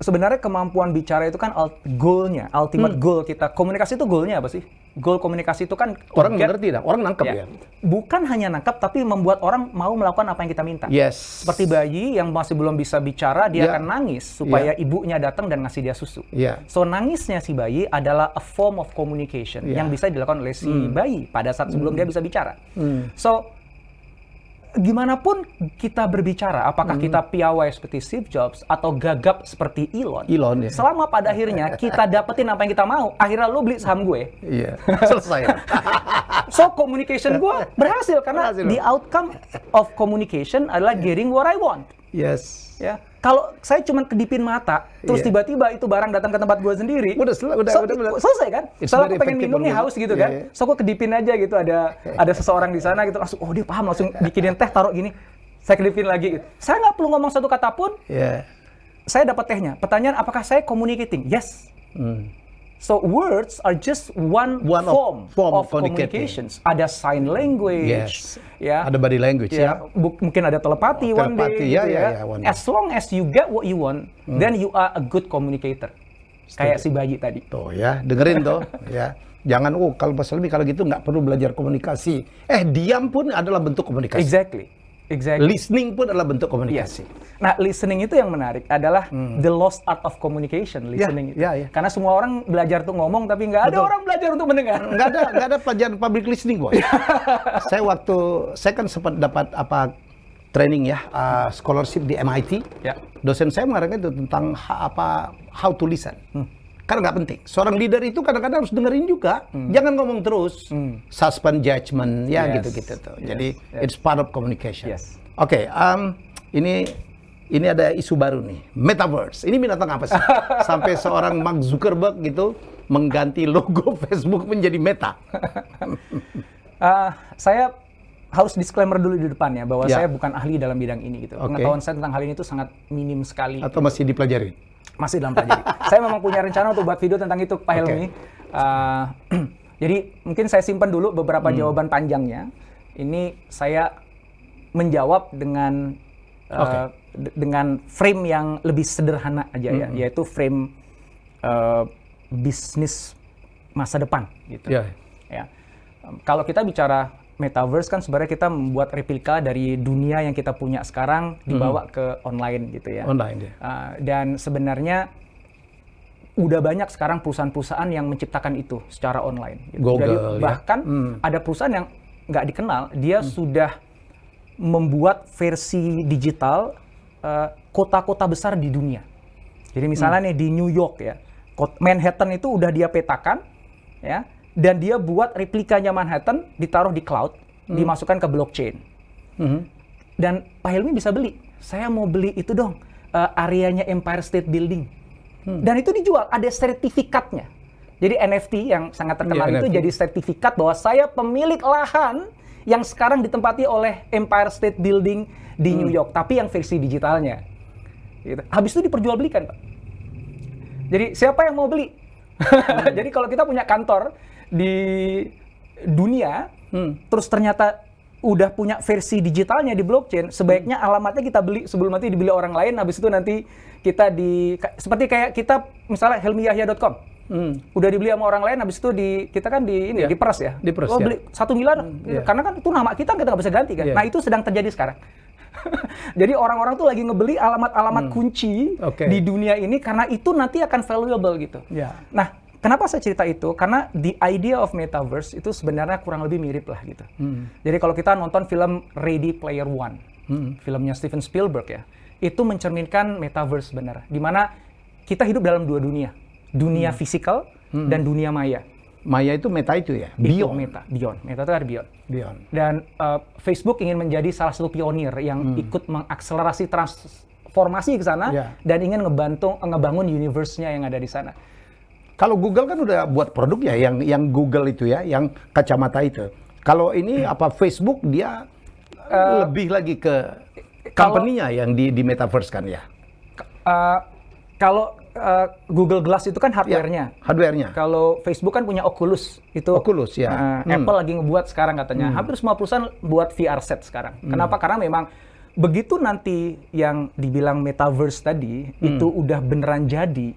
Sebenarnya kemampuan bicara itu kan goal-nya, ultimate goal kita. Komunikasi itu goal-nya apa sih? Goal komunikasi itu kan orang mengerti, orang nangkep ya. Bukan hanya nangkep, tapi membuat orang mau melakukan apa yang kita minta. Seperti bayi yang masih belum bisa bicara, dia akan nangis supaya ibunya datang dan ngasih dia susu. So nangisnya si bayi adalah a form of communication yang bisa dilakukan oleh si bayi pada saat sebelum dia bisa bicara. So gimana pun kita berbicara, apakah kita piawai seperti Steve Jobs atau gagap seperti Elon ya. Selama pada akhirnya kita dapetin apa yang kita mau, akhirnya lo beli saham gue. Selesai. So communication gue berhasil karena the outcome of communication adalah getting what I want. Ya, kalau saya cuma kedipin mata, terus tiba-tiba itu barang datang ke tempat gue sendiri, udah selesai kan? Soalnya aku pengen minum nih, haus gitu kan? So aku kedipin aja gitu, ada seseorang di sana gitu, langsung, oh dia paham, langsung bikinin teh, taruh gini, saya kedipin lagi. Gitu. Saya nggak perlu ngomong satu kata pun, saya dapat tehnya. Pertanyaan, apakah saya communicating? Yes. So words are just one form of communications. Ada sign language, ada body language, mungkin ada telepati one day. One day. As long as you get what you want, then you are a good communicator. Kayak si bayi tadi. Tuh ya, dengerin tuh. Ya, jangan kalau Mas Helmi kalau gitu nggak perlu belajar komunikasi. Diam pun adalah bentuk komunikasi. Exactly. Exactly. Listening pun adalah bentuk komunikasi. Nah, listening itu yang menarik adalah the lost art of communication. Listening itu. Karena semua orang belajar tuh ngomong, tapi nggak ada orang belajar untuk mendengar. Nggak ada pelajaran public listening, Bos. saya kan sempat dapat training ya, scholarship di MIT. Dosen saya mengarahkan itu tentang how to listen. Karena nggak penting. Seorang leader itu kadang-kadang harus dengerin juga. Jangan ngomong terus. Suspend judgment, ya gitu-gitu tuh. Jadi it's part of communication. Oke, ini ada isu baru nih, Metaverse. Ini binatang apa sih? Sampai seorang Mark Zuckerberg gitu mengganti logo Facebook menjadi Meta. Saya harus disclaimer dulu di depannya bahwa saya bukan ahli dalam bidang ini gitu. Pengetahuan saya tentang hal ini itu sangat minim sekali. Atau masih dipelajari? Masih dalam pelajari. Saya memang punya rencana untuk buat video tentang itu, Pak Helmi. Jadi mungkin saya simpan dulu beberapa jawaban panjangnya. Ini saya menjawab dengan dengan frame yang lebih sederhana aja ya, yaitu frame bisnis masa depan gitu. Ya. Kalau kita bicara Metaverse kan sebenarnya kita membuat replika dari dunia yang kita punya sekarang dibawa ke online gitu ya. Dan sebenarnya udah banyak sekarang perusahaan-perusahaan yang menciptakan itu secara online. Gitu. Google, jadi bahkan ada perusahaan yang nggak dikenal, dia sudah membuat versi digital kota-kota besar di dunia. Jadi misalnya nih di New York ya, Manhattan itu udah dia petakan ya. Dan dia buat replikanya Manhattan, ditaruh di cloud, dimasukkan ke blockchain. Dan Pak Helmi bisa beli. Saya mau beli itu dong, areanya Empire State Building. Dan itu dijual, ada sertifikatnya. Jadi NFT yang sangat terkenal itu jadi sertifikat bahwa saya pemilik lahan yang sekarang ditempati oleh Empire State Building di New York. Tapi yang versi digitalnya. Gitu. Habis itu diperjualbelikan, Pak. Jadi siapa yang mau beli? Jadi kalau kita punya kantor di dunia, terus ternyata udah punya versi digitalnya di blockchain, sebaiknya alamatnya kita beli sebelum nanti dibeli orang lain, habis itu nanti kita seperti kayak kita misalnya helmiyahya.com, udah dibeli sama orang lain, habis itu kita kan diperas ya, beli 1 miliar, karena kan itu nama kita nggak bisa ganti kan. Nah itu sedang terjadi sekarang. Jadi orang-orang tuh lagi ngebeli alamat-alamat kunci di dunia ini karena itu nanti akan valuable gitu. Nah, kenapa saya cerita itu? Karena the idea of Metaverse itu sebenarnya kurang lebih mirip lah gitu. Jadi kalau kita nonton film Ready Player One, filmnya Steven Spielberg ya, itu mencerminkan Metaverse sebenarnya. Di mana kita hidup dalam dua dunia. Dunia fisikal dan dunia maya. Maya itu meta itu ya? Beyond. Meta itu ada beyond. Dan Facebook ingin menjadi salah satu pionir yang ikut mengakselerasi transformasi ke sana dan ingin ngebangun universe-nya yang ada di sana. Kalau Google kan udah buat produk ya, yang Google itu ya, yang kacamata itu. Kalau ini Facebook dia lebih lagi ke company-nya yang di Metaverse kan ya? Kalau Google Glass itu kan hardware-nya. Hardware-nya. Kalau Facebook kan punya Oculus. Oculus ya. Apple lagi ngebuat sekarang katanya. Hampir semua perusahaan buat VR set sekarang. Kenapa? Karena memang begitu nanti yang dibilang Metaverse tadi itu udah beneran jadi.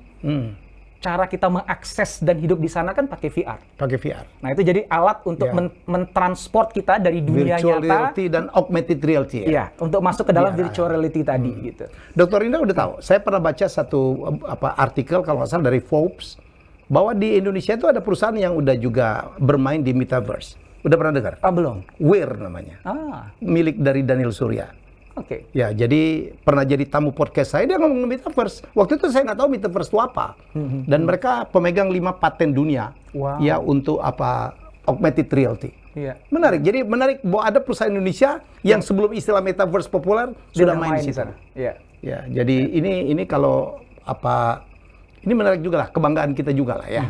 Cara kita mengakses dan hidup di sana kan pakai VR. Nah itu jadi alat untuk mentransport kita dari dunia virtual nyata. reality dan augmented reality ya. Iya, untuk masuk ke dalam virtual reality tadi gitu. Dr. Indra udah tahu, saya pernah baca satu artikel kalau nggak salah dari Forbes bahwa di Indonesia itu ada perusahaan yang udah juga bermain di Metaverse. Udah pernah dengar? Belum. Wear namanya. Milik dari Daniel Surya. Ya, jadi pernah jadi tamu podcast saya, dia ngomong Metaverse. Waktu itu saya nggak tahu Metaverse itu apa. Dan mereka pemegang 5 paten dunia ya untuk augmented reality. Menarik. Jadi menarik bahwa ada perusahaan Indonesia yang sebelum istilah Metaverse populer sudah main di sana. Ya, jadi ini kalau ini menarik juga lah, kebanggaan kita juga lah ya.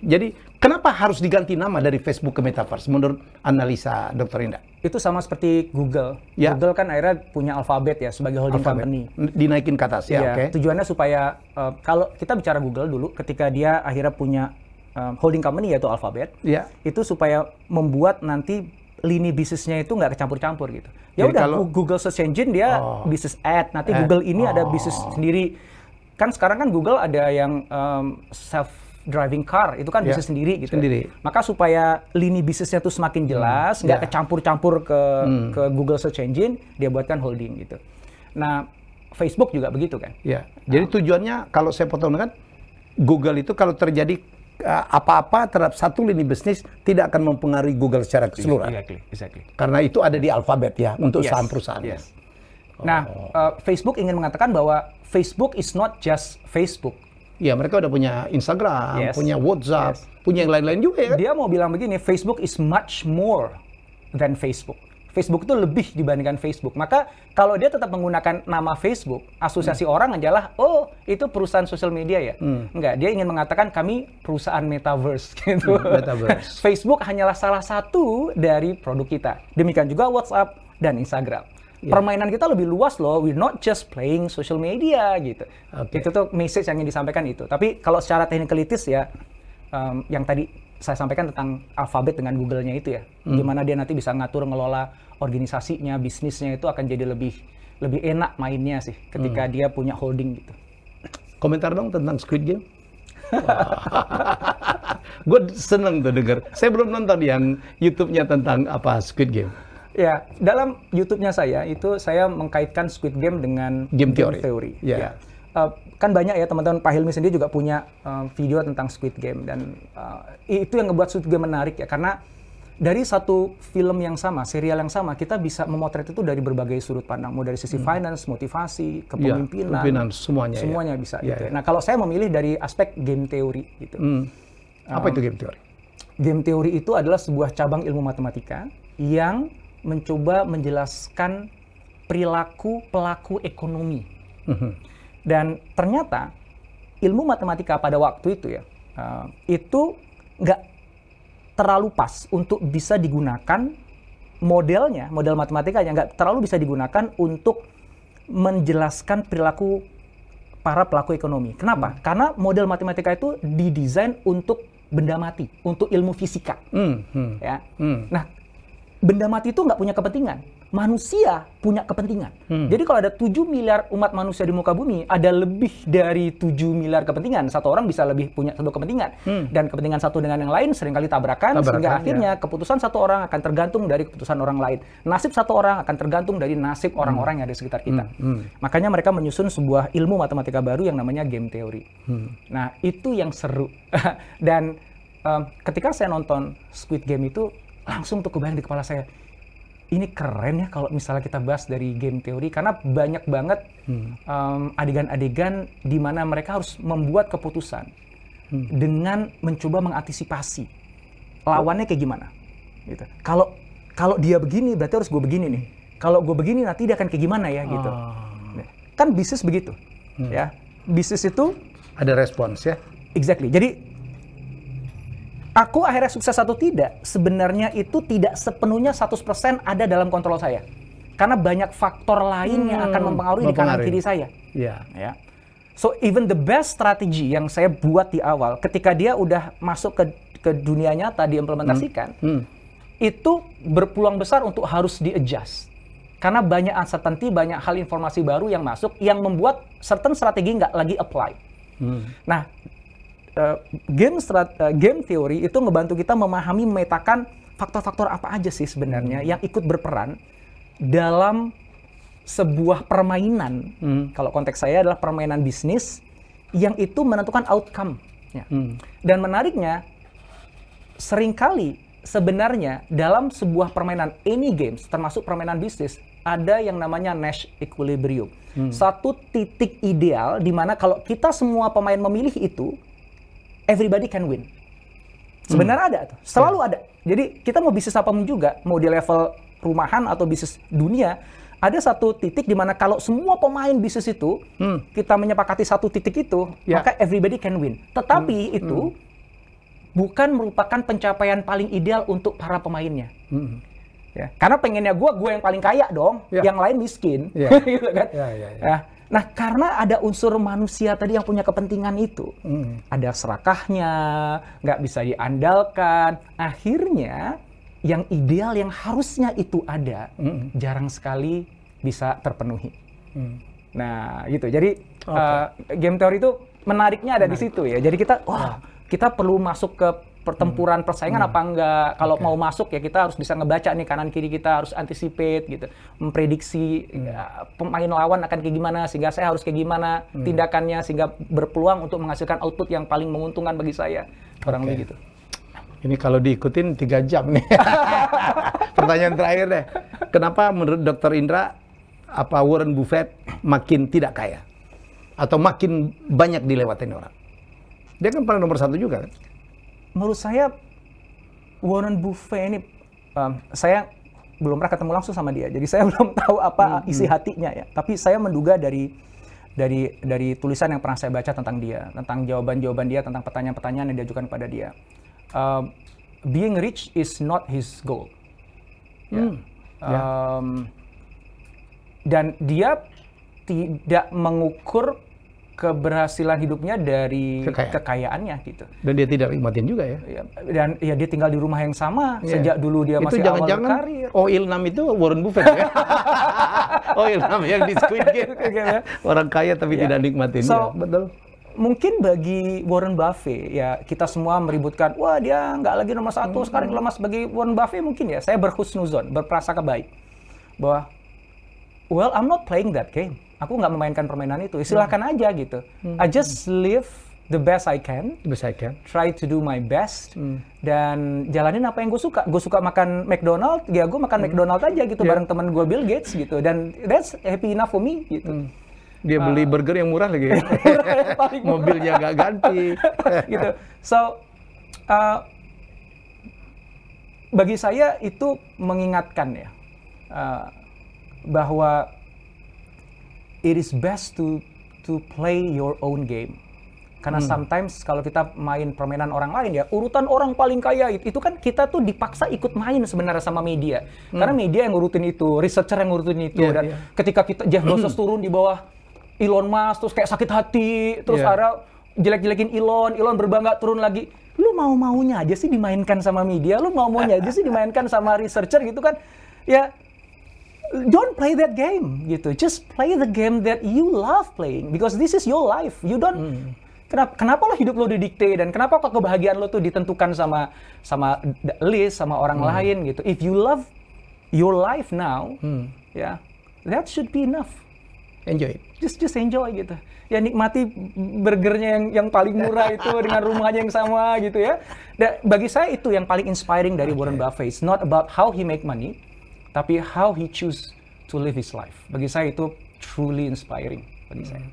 Jadi kenapa harus diganti nama dari Facebook ke Metaverse menurut analisa Dr. Indah? Itu sama seperti Google. Google kan akhirnya punya Alphabet ya sebagai holding company. Dinaikin ke atas ya. Tujuannya supaya kalau kita bicara Google dulu, ketika dia akhirnya punya holding company yaitu Alphabet, itu supaya membuat nanti lini bisnisnya itu nggak kecampur-campur gitu. Ya udah, Google Search Engine dia bisnis ad, nanti Google ini ada bisnis sendiri. Kan sekarang kan Google ada yang self self-driving car, itu kan bisnis sendiri gitu. Maka supaya lini bisnisnya tuh semakin jelas, nggak kecampur-campur ke Google Search Engine, dia buatkan holding gitu. Nah, Facebook juga begitu kan? Ya. Jadi tujuannya, kalau saya potong kan, Google itu kalau terjadi apa-apa terhadap satu lini bisnis tidak akan mempengaruhi Google secara keseluruhan. Exactly. Karena itu ada di Alphabet ya untuk saham perusahaan. Nah, Facebook ingin mengatakan bahwa Facebook is not just Facebook. Ya, mereka udah punya Instagram, punya WhatsApp, punya yang lain-lain juga ya kan? Dia mau bilang begini, Facebook is much more than Facebook. Facebook itu lebih dibandingkan Facebook. Maka kalau dia tetap menggunakan nama Facebook, asosiasi orang adalah, oh itu perusahaan sosial media ya. Enggak, dia ingin mengatakan kami perusahaan metaverse gitu. Metaverse. Facebook hanyalah salah satu dari produk kita. Demikian juga WhatsApp dan Instagram. Permainan kita lebih luas loh, we're not just playing social media gitu. Itu tuh message yang ingin disampaikan itu. Tapi kalau secara technicalities ya, yang tadi saya sampaikan tentang Alphabet dengan Google-nya itu ya, gimana dia nanti bisa ngatur ngelola organisasinya, bisnisnya itu akan jadi lebih enak mainnya sih ketika dia punya holding gitu. Komentar dong tentang Squid Game. Gue seneng tuh denger. Saya belum nonton yang YouTube-nya tentang Squid Game. Ya, dalam YouTube-nya saya itu saya mengkaitkan Squid Game dengan game theory. Ya. Kan banyak ya teman-teman, Pak Hilmi sendiri juga punya video tentang Squid Game dan itu yang ngebuat Squid Game menarik ya, karena dari satu film yang sama, serial yang sama, kita bisa memotret itu dari berbagai sudut pandang, mau dari sisi finance, motivasi, kepemimpinan, semuanya bisa. Gitu. Nah, kalau saya memilih dari aspek game theory gitu. Apa itu game theory? Game theory itu adalah sebuah cabang ilmu matematika yang mencoba menjelaskan perilaku pelaku ekonomi. Dan ternyata ilmu matematika pada waktu itu ya, itu nggak terlalu pas untuk bisa digunakan model matematikanya nggak terlalu bisa digunakan untuk menjelaskan perilaku para pelaku ekonomi. Kenapa? Karena model matematika itu didesain untuk benda mati, untuk ilmu fisika. Ya. Nah, benda mati itu nggak punya kepentingan. Manusia punya kepentingan. Jadi kalau ada 7 miliar umat manusia di muka bumi, ada lebih dari 7 miliar kepentingan. Satu orang bisa lebih punya satu kepentingan. Dan kepentingan satu dengan yang lain seringkali tabrakan sehingga akhirnya keputusan satu orang akan tergantung dari keputusan orang lain. Nasib satu orang akan tergantung dari nasib orang-orang yang ada di sekitar kita. Makanya mereka menyusun sebuah ilmu matematika baru yang namanya game theory. Nah, itu yang seru. Dan ketika saya nonton Squid Game itu, langsung tuh kebayang di kepala saya, ini keren ya kalau misalnya kita bahas dari game teori, karena banyak banget adegan-adegan di mana mereka harus membuat keputusan dengan mencoba mengantisipasi lawannya kayak gimana. Gitu. Kalau dia begini berarti harus gue begini nih. Kalau gue begini nanti dia akan kayak gimana ya gitu. Kan bisnis begitu, ya. Bisnis itu ada respons ya. Exactly. Jadi aku akhirnya sukses atau tidak, sebenarnya itu tidak sepenuhnya 100% ada dalam kontrol saya. Karena banyak faktor lain yang akan mempengaruhi di kanan kiri saya. Ya. So even the best strategi yang saya buat di awal, ketika dia udah masuk ke dunia nyata, diimplementasikan, itu berpeluang besar untuk harus di-adjust. Karena banyak uncertainty, banyak hal informasi baru yang masuk, yang membuat certain strategi nggak lagi apply. Nah, game theory itu ngebantu kita memahami, memetakan faktor-faktor apa aja sih sebenarnya yang ikut berperan dalam sebuah permainan. Kalau konteks saya adalah permainan bisnis yang itu menentukan outcome. Dan menariknya, seringkali sebenarnya dalam sebuah permainan any games, termasuk permainan bisnis, ada yang namanya Nash equilibrium. Satu titik ideal di mana kalau kita semua pemain memilih itu, everybody can win. Sebenarnya ada tuh, selalu ada. Jadi kita mau bisnis apapun juga, mau di level rumahan atau bisnis dunia, ada satu titik di mana kalau semua pemain bisnis itu kita menyepakati satu titik itu, maka everybody can win. Tetapi itu bukan merupakan pencapaian paling ideal untuk para pemainnya. Ya, karena pengennya gue yang paling kaya dong, yang lain miskin, gitu kan? Nah, karena ada unsur manusia tadi yang punya kepentingan itu, ada serakahnya, nggak bisa diandalkan, akhirnya yang ideal yang harusnya itu ada, jarang sekali bisa terpenuhi. Nah, gitu. Jadi game teori itu menariknya ada di situ ya. Jadi kita, kita perlu masuk ke pertempuran persaingan apa enggak. Kalau mau masuk ya kita harus bisa ngebaca nih kanan kiri kita, harus anticipate gitu, memprediksi pemain lawan akan kayak gimana sehingga saya harus kayak gimana tindakannya sehingga berpeluang untuk menghasilkan output yang paling menguntungkan bagi saya. Kurang lebih gitu. Ini kalau diikutin 3 jam nih. Pertanyaan terakhir deh. Kenapa menurut Dr. Indra apa Warren Buffett makin tidak kaya? Atau makin banyak dilewatin orang? Dia kan paling nomor 1 juga kan? Menurut saya Warren Buffett ini saya belum pernah ketemu langsung sama dia, jadi saya belum tahu apa isi hatinya ya. Tapi saya menduga dari tulisan yang pernah saya baca tentang dia, tentang jawaban-jawaban dia, tentang pertanyaan-pertanyaan yang diajukan kepada dia. Being rich is not his goal. Dan dia tidak mengukur keberhasilan hidupnya dari kekayaannya gitu. Dan dia tidak nikmatin juga ya. Dan ya dia tinggal di rumah yang sama sejak dulu dia masih awal karir. Oil Nam itu Warren Buffett ya. Oil Nam yang di Squid Game. Orang kaya tapi tidak nikmatin. So, betul. Mungkin bagi Warren Buffett ya kita semua meributkan, wah dia nggak lagi nomor 1 sekarang lemas. Bagi Warren Buffett mungkin ya saya berhusnuzon, berprasangka baik bahwa well I'm not playing that game. Aku nggak memainkan permainan itu, silakan aja gitu. I just live the best I can. Try to do my best. Dan jalanin apa yang gue suka. Gue suka makan McDonald, ya gue makan McDonald aja gitu bareng teman gue Bill Gates gitu. Dan that's happy enough for me gitu. Dia beli burger yang murah lagi. Mobilnya nggak ganti. Gitu. So, bagi saya itu mengingatkan ya bahwa it is best to play your own game. Karena sometimes kalau kita main permainan orang lain ya, urutan orang paling kaya itu kan kita tuh dipaksa ikut main sebenarnya sama media. Karena media yang ngurutin itu, researcher yang ngurutin itu. Dan ketika kita Jeff Bezos turun di bawah Elon Musk, terus kayak sakit hati, terus ada jelek-jelekin Elon berbangga turun lagi. Lu mau-maunya aja sih dimainkan sama media, lu mau-maunya aja sih dimainkan sama researcher gitu kan. Ya, don't play that game gitu. Just play the game that you love playing because this is your life. You don't kenapa lo hidup lo didikte dan kenapa kok kebahagiaan lo tuh ditentukan sama list sama orang lain gitu. If you love your life now, ya, that should be enough. Enjoy it. Just enjoy gitu. Ya nikmati burgernya yang paling murah itu dengan rumahnya yang sama gitu ya. Dan bagi saya itu yang paling inspiring dari Warren Buffett. It's not about how he make money, tapi how he choose to live his life. Bagi saya itu truly inspiring bagi saya.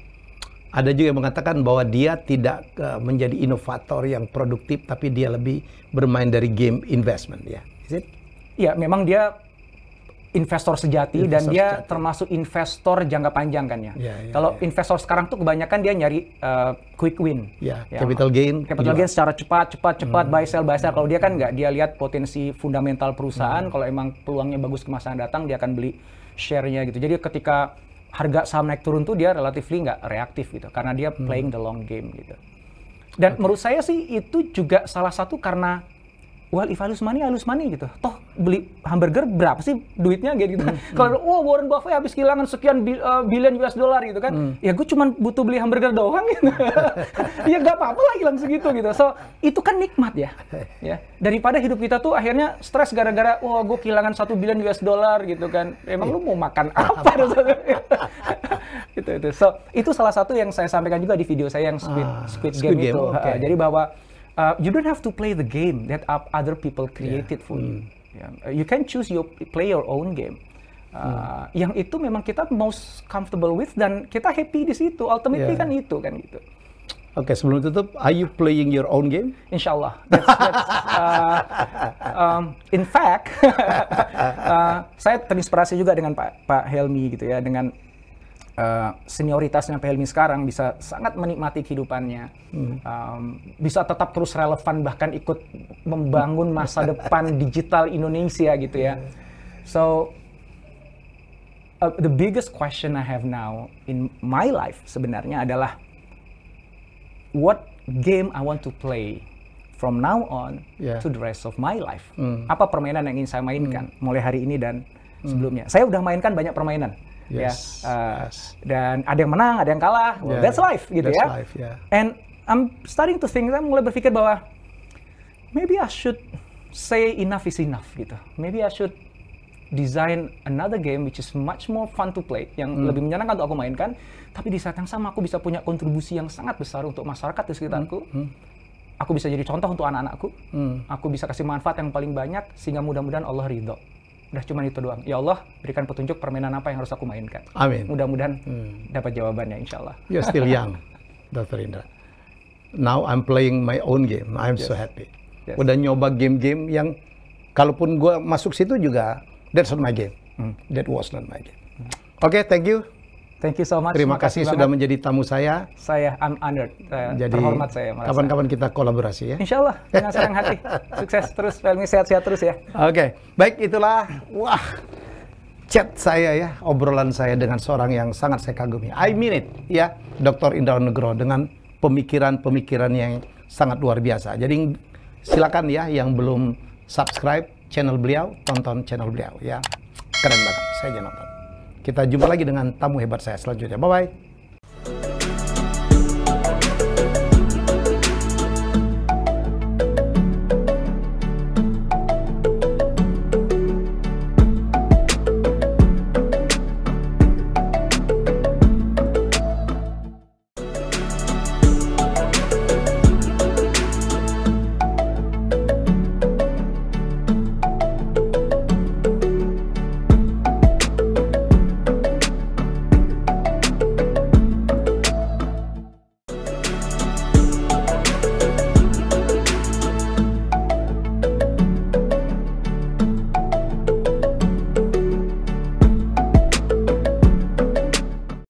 Ada juga yang mengatakan bahwa dia tidak menjadi inovator yang produktif, tapi dia lebih bermain dari game investment, ya. Is it? Ya, memang dia investor sejati dan dia termasuk investor jangka panjang kan ya. Kalau investor sekarang tuh kebanyakan dia nyari quick win. Capital gain secara cepat, buy sell. Kalau dia kan nggak, dia lihat potensi fundamental perusahaan. Kalau emang peluangnya bagus ke masa yang datang, dia akan beli share-nya gitu. Jadi ketika harga saham naik turun tuh dia relatively nggak reaktif gitu, karena dia playing the long game gitu. Dan menurut saya sih itu juga salah satu karena well, if I lose money gitu. Toh beli hamburger berapa sih duitnya gitu. Kalau Warren Buffett habis kehilangan sekian billion US dollar gitu kan. Ya gue cuma butuh beli hamburger doang gitu. Ya nggak apa-apa lah hilang segitu gitu. So itu kan nikmat ya. Daripada hidup kita tuh akhirnya stres gara-gara gue kehilangan 1 billion US dollar gitu kan. Emang lu mau makan apa? Gitu. So itu salah satu yang saya sampaikan juga di video saya yang Squid Game itu. Jadi bahwa you don't have to play the game that other people created for you. You can choose play your own game. Yang itu memang kita most comfortable with dan kita happy di situ. Ultimately kan itu kan gitu. Oke, sebelum tutup, are you playing your own game? Insyaallah. In fact, saya terinspirasi juga dengan Pak Helmi gitu ya, dengan senioritasnya Pak Helmi sekarang bisa sangat menikmati kehidupannya, bisa tetap terus relevan bahkan ikut membangun masa depan digital Indonesia gitu ya. So the biggest question I have now in my life sebenarnya adalah what game I want to play from now on to the rest of my life. Apa permainan yang ingin saya mainkan mulai hari ini dan sebelumnya. Saya udah mainkan banyak permainan. Dan ada yang menang, ada yang kalah. That's life gitu ya. And I'm starting to think, saya mulai berpikir bahwa maybe I should say enough is enough gitu. Maybe I should design another game which is much more fun to play, yang lebih menyenangkan untuk aku mainkan, tapi di saat yang sama aku bisa punya kontribusi yang sangat besar untuk masyarakat di sekitarku. Aku bisa jadi contoh untuk anak-anakku. Aku bisa kasih manfaat yang paling banyak sehingga mudah-mudahan Allah ridho. Udah cuma itu doang. Ya Allah, berikan petunjuk permainan apa yang harus aku mainkan. Amin. Mudah-mudahan dapat jawabannya, insya Allah. You're still young, Dr. Indra. Now I'm playing my own game. I'm so happy. Udah nyoba game-game yang kalaupun gue masuk situ juga, that's not my game. That was not my game. Oke, thank you. Thank you so much. Terima kasih sudah menjadi tamu saya. I'm honored. Jadi, terhormat saya merasa. Kapan-kapan kita kolaborasi ya. Insya Allah, dengan senang hati. Sukses terus, Pelmi sehat-sehat terus ya. Oke, baik itulah. Wah, chat saya ya, obrolan saya dengan seorang yang sangat saya kagumi. I mean it, ya, Dr. Indra Nugroho dengan pemikiran-pemikiran yang sangat luar biasa. Jadi silakan ya yang belum subscribe channel beliau, tonton channel beliau ya. Keren banget, saya aja nonton. Kita jumpa lagi dengan tamu hebat saya selanjutnya. Bye-bye.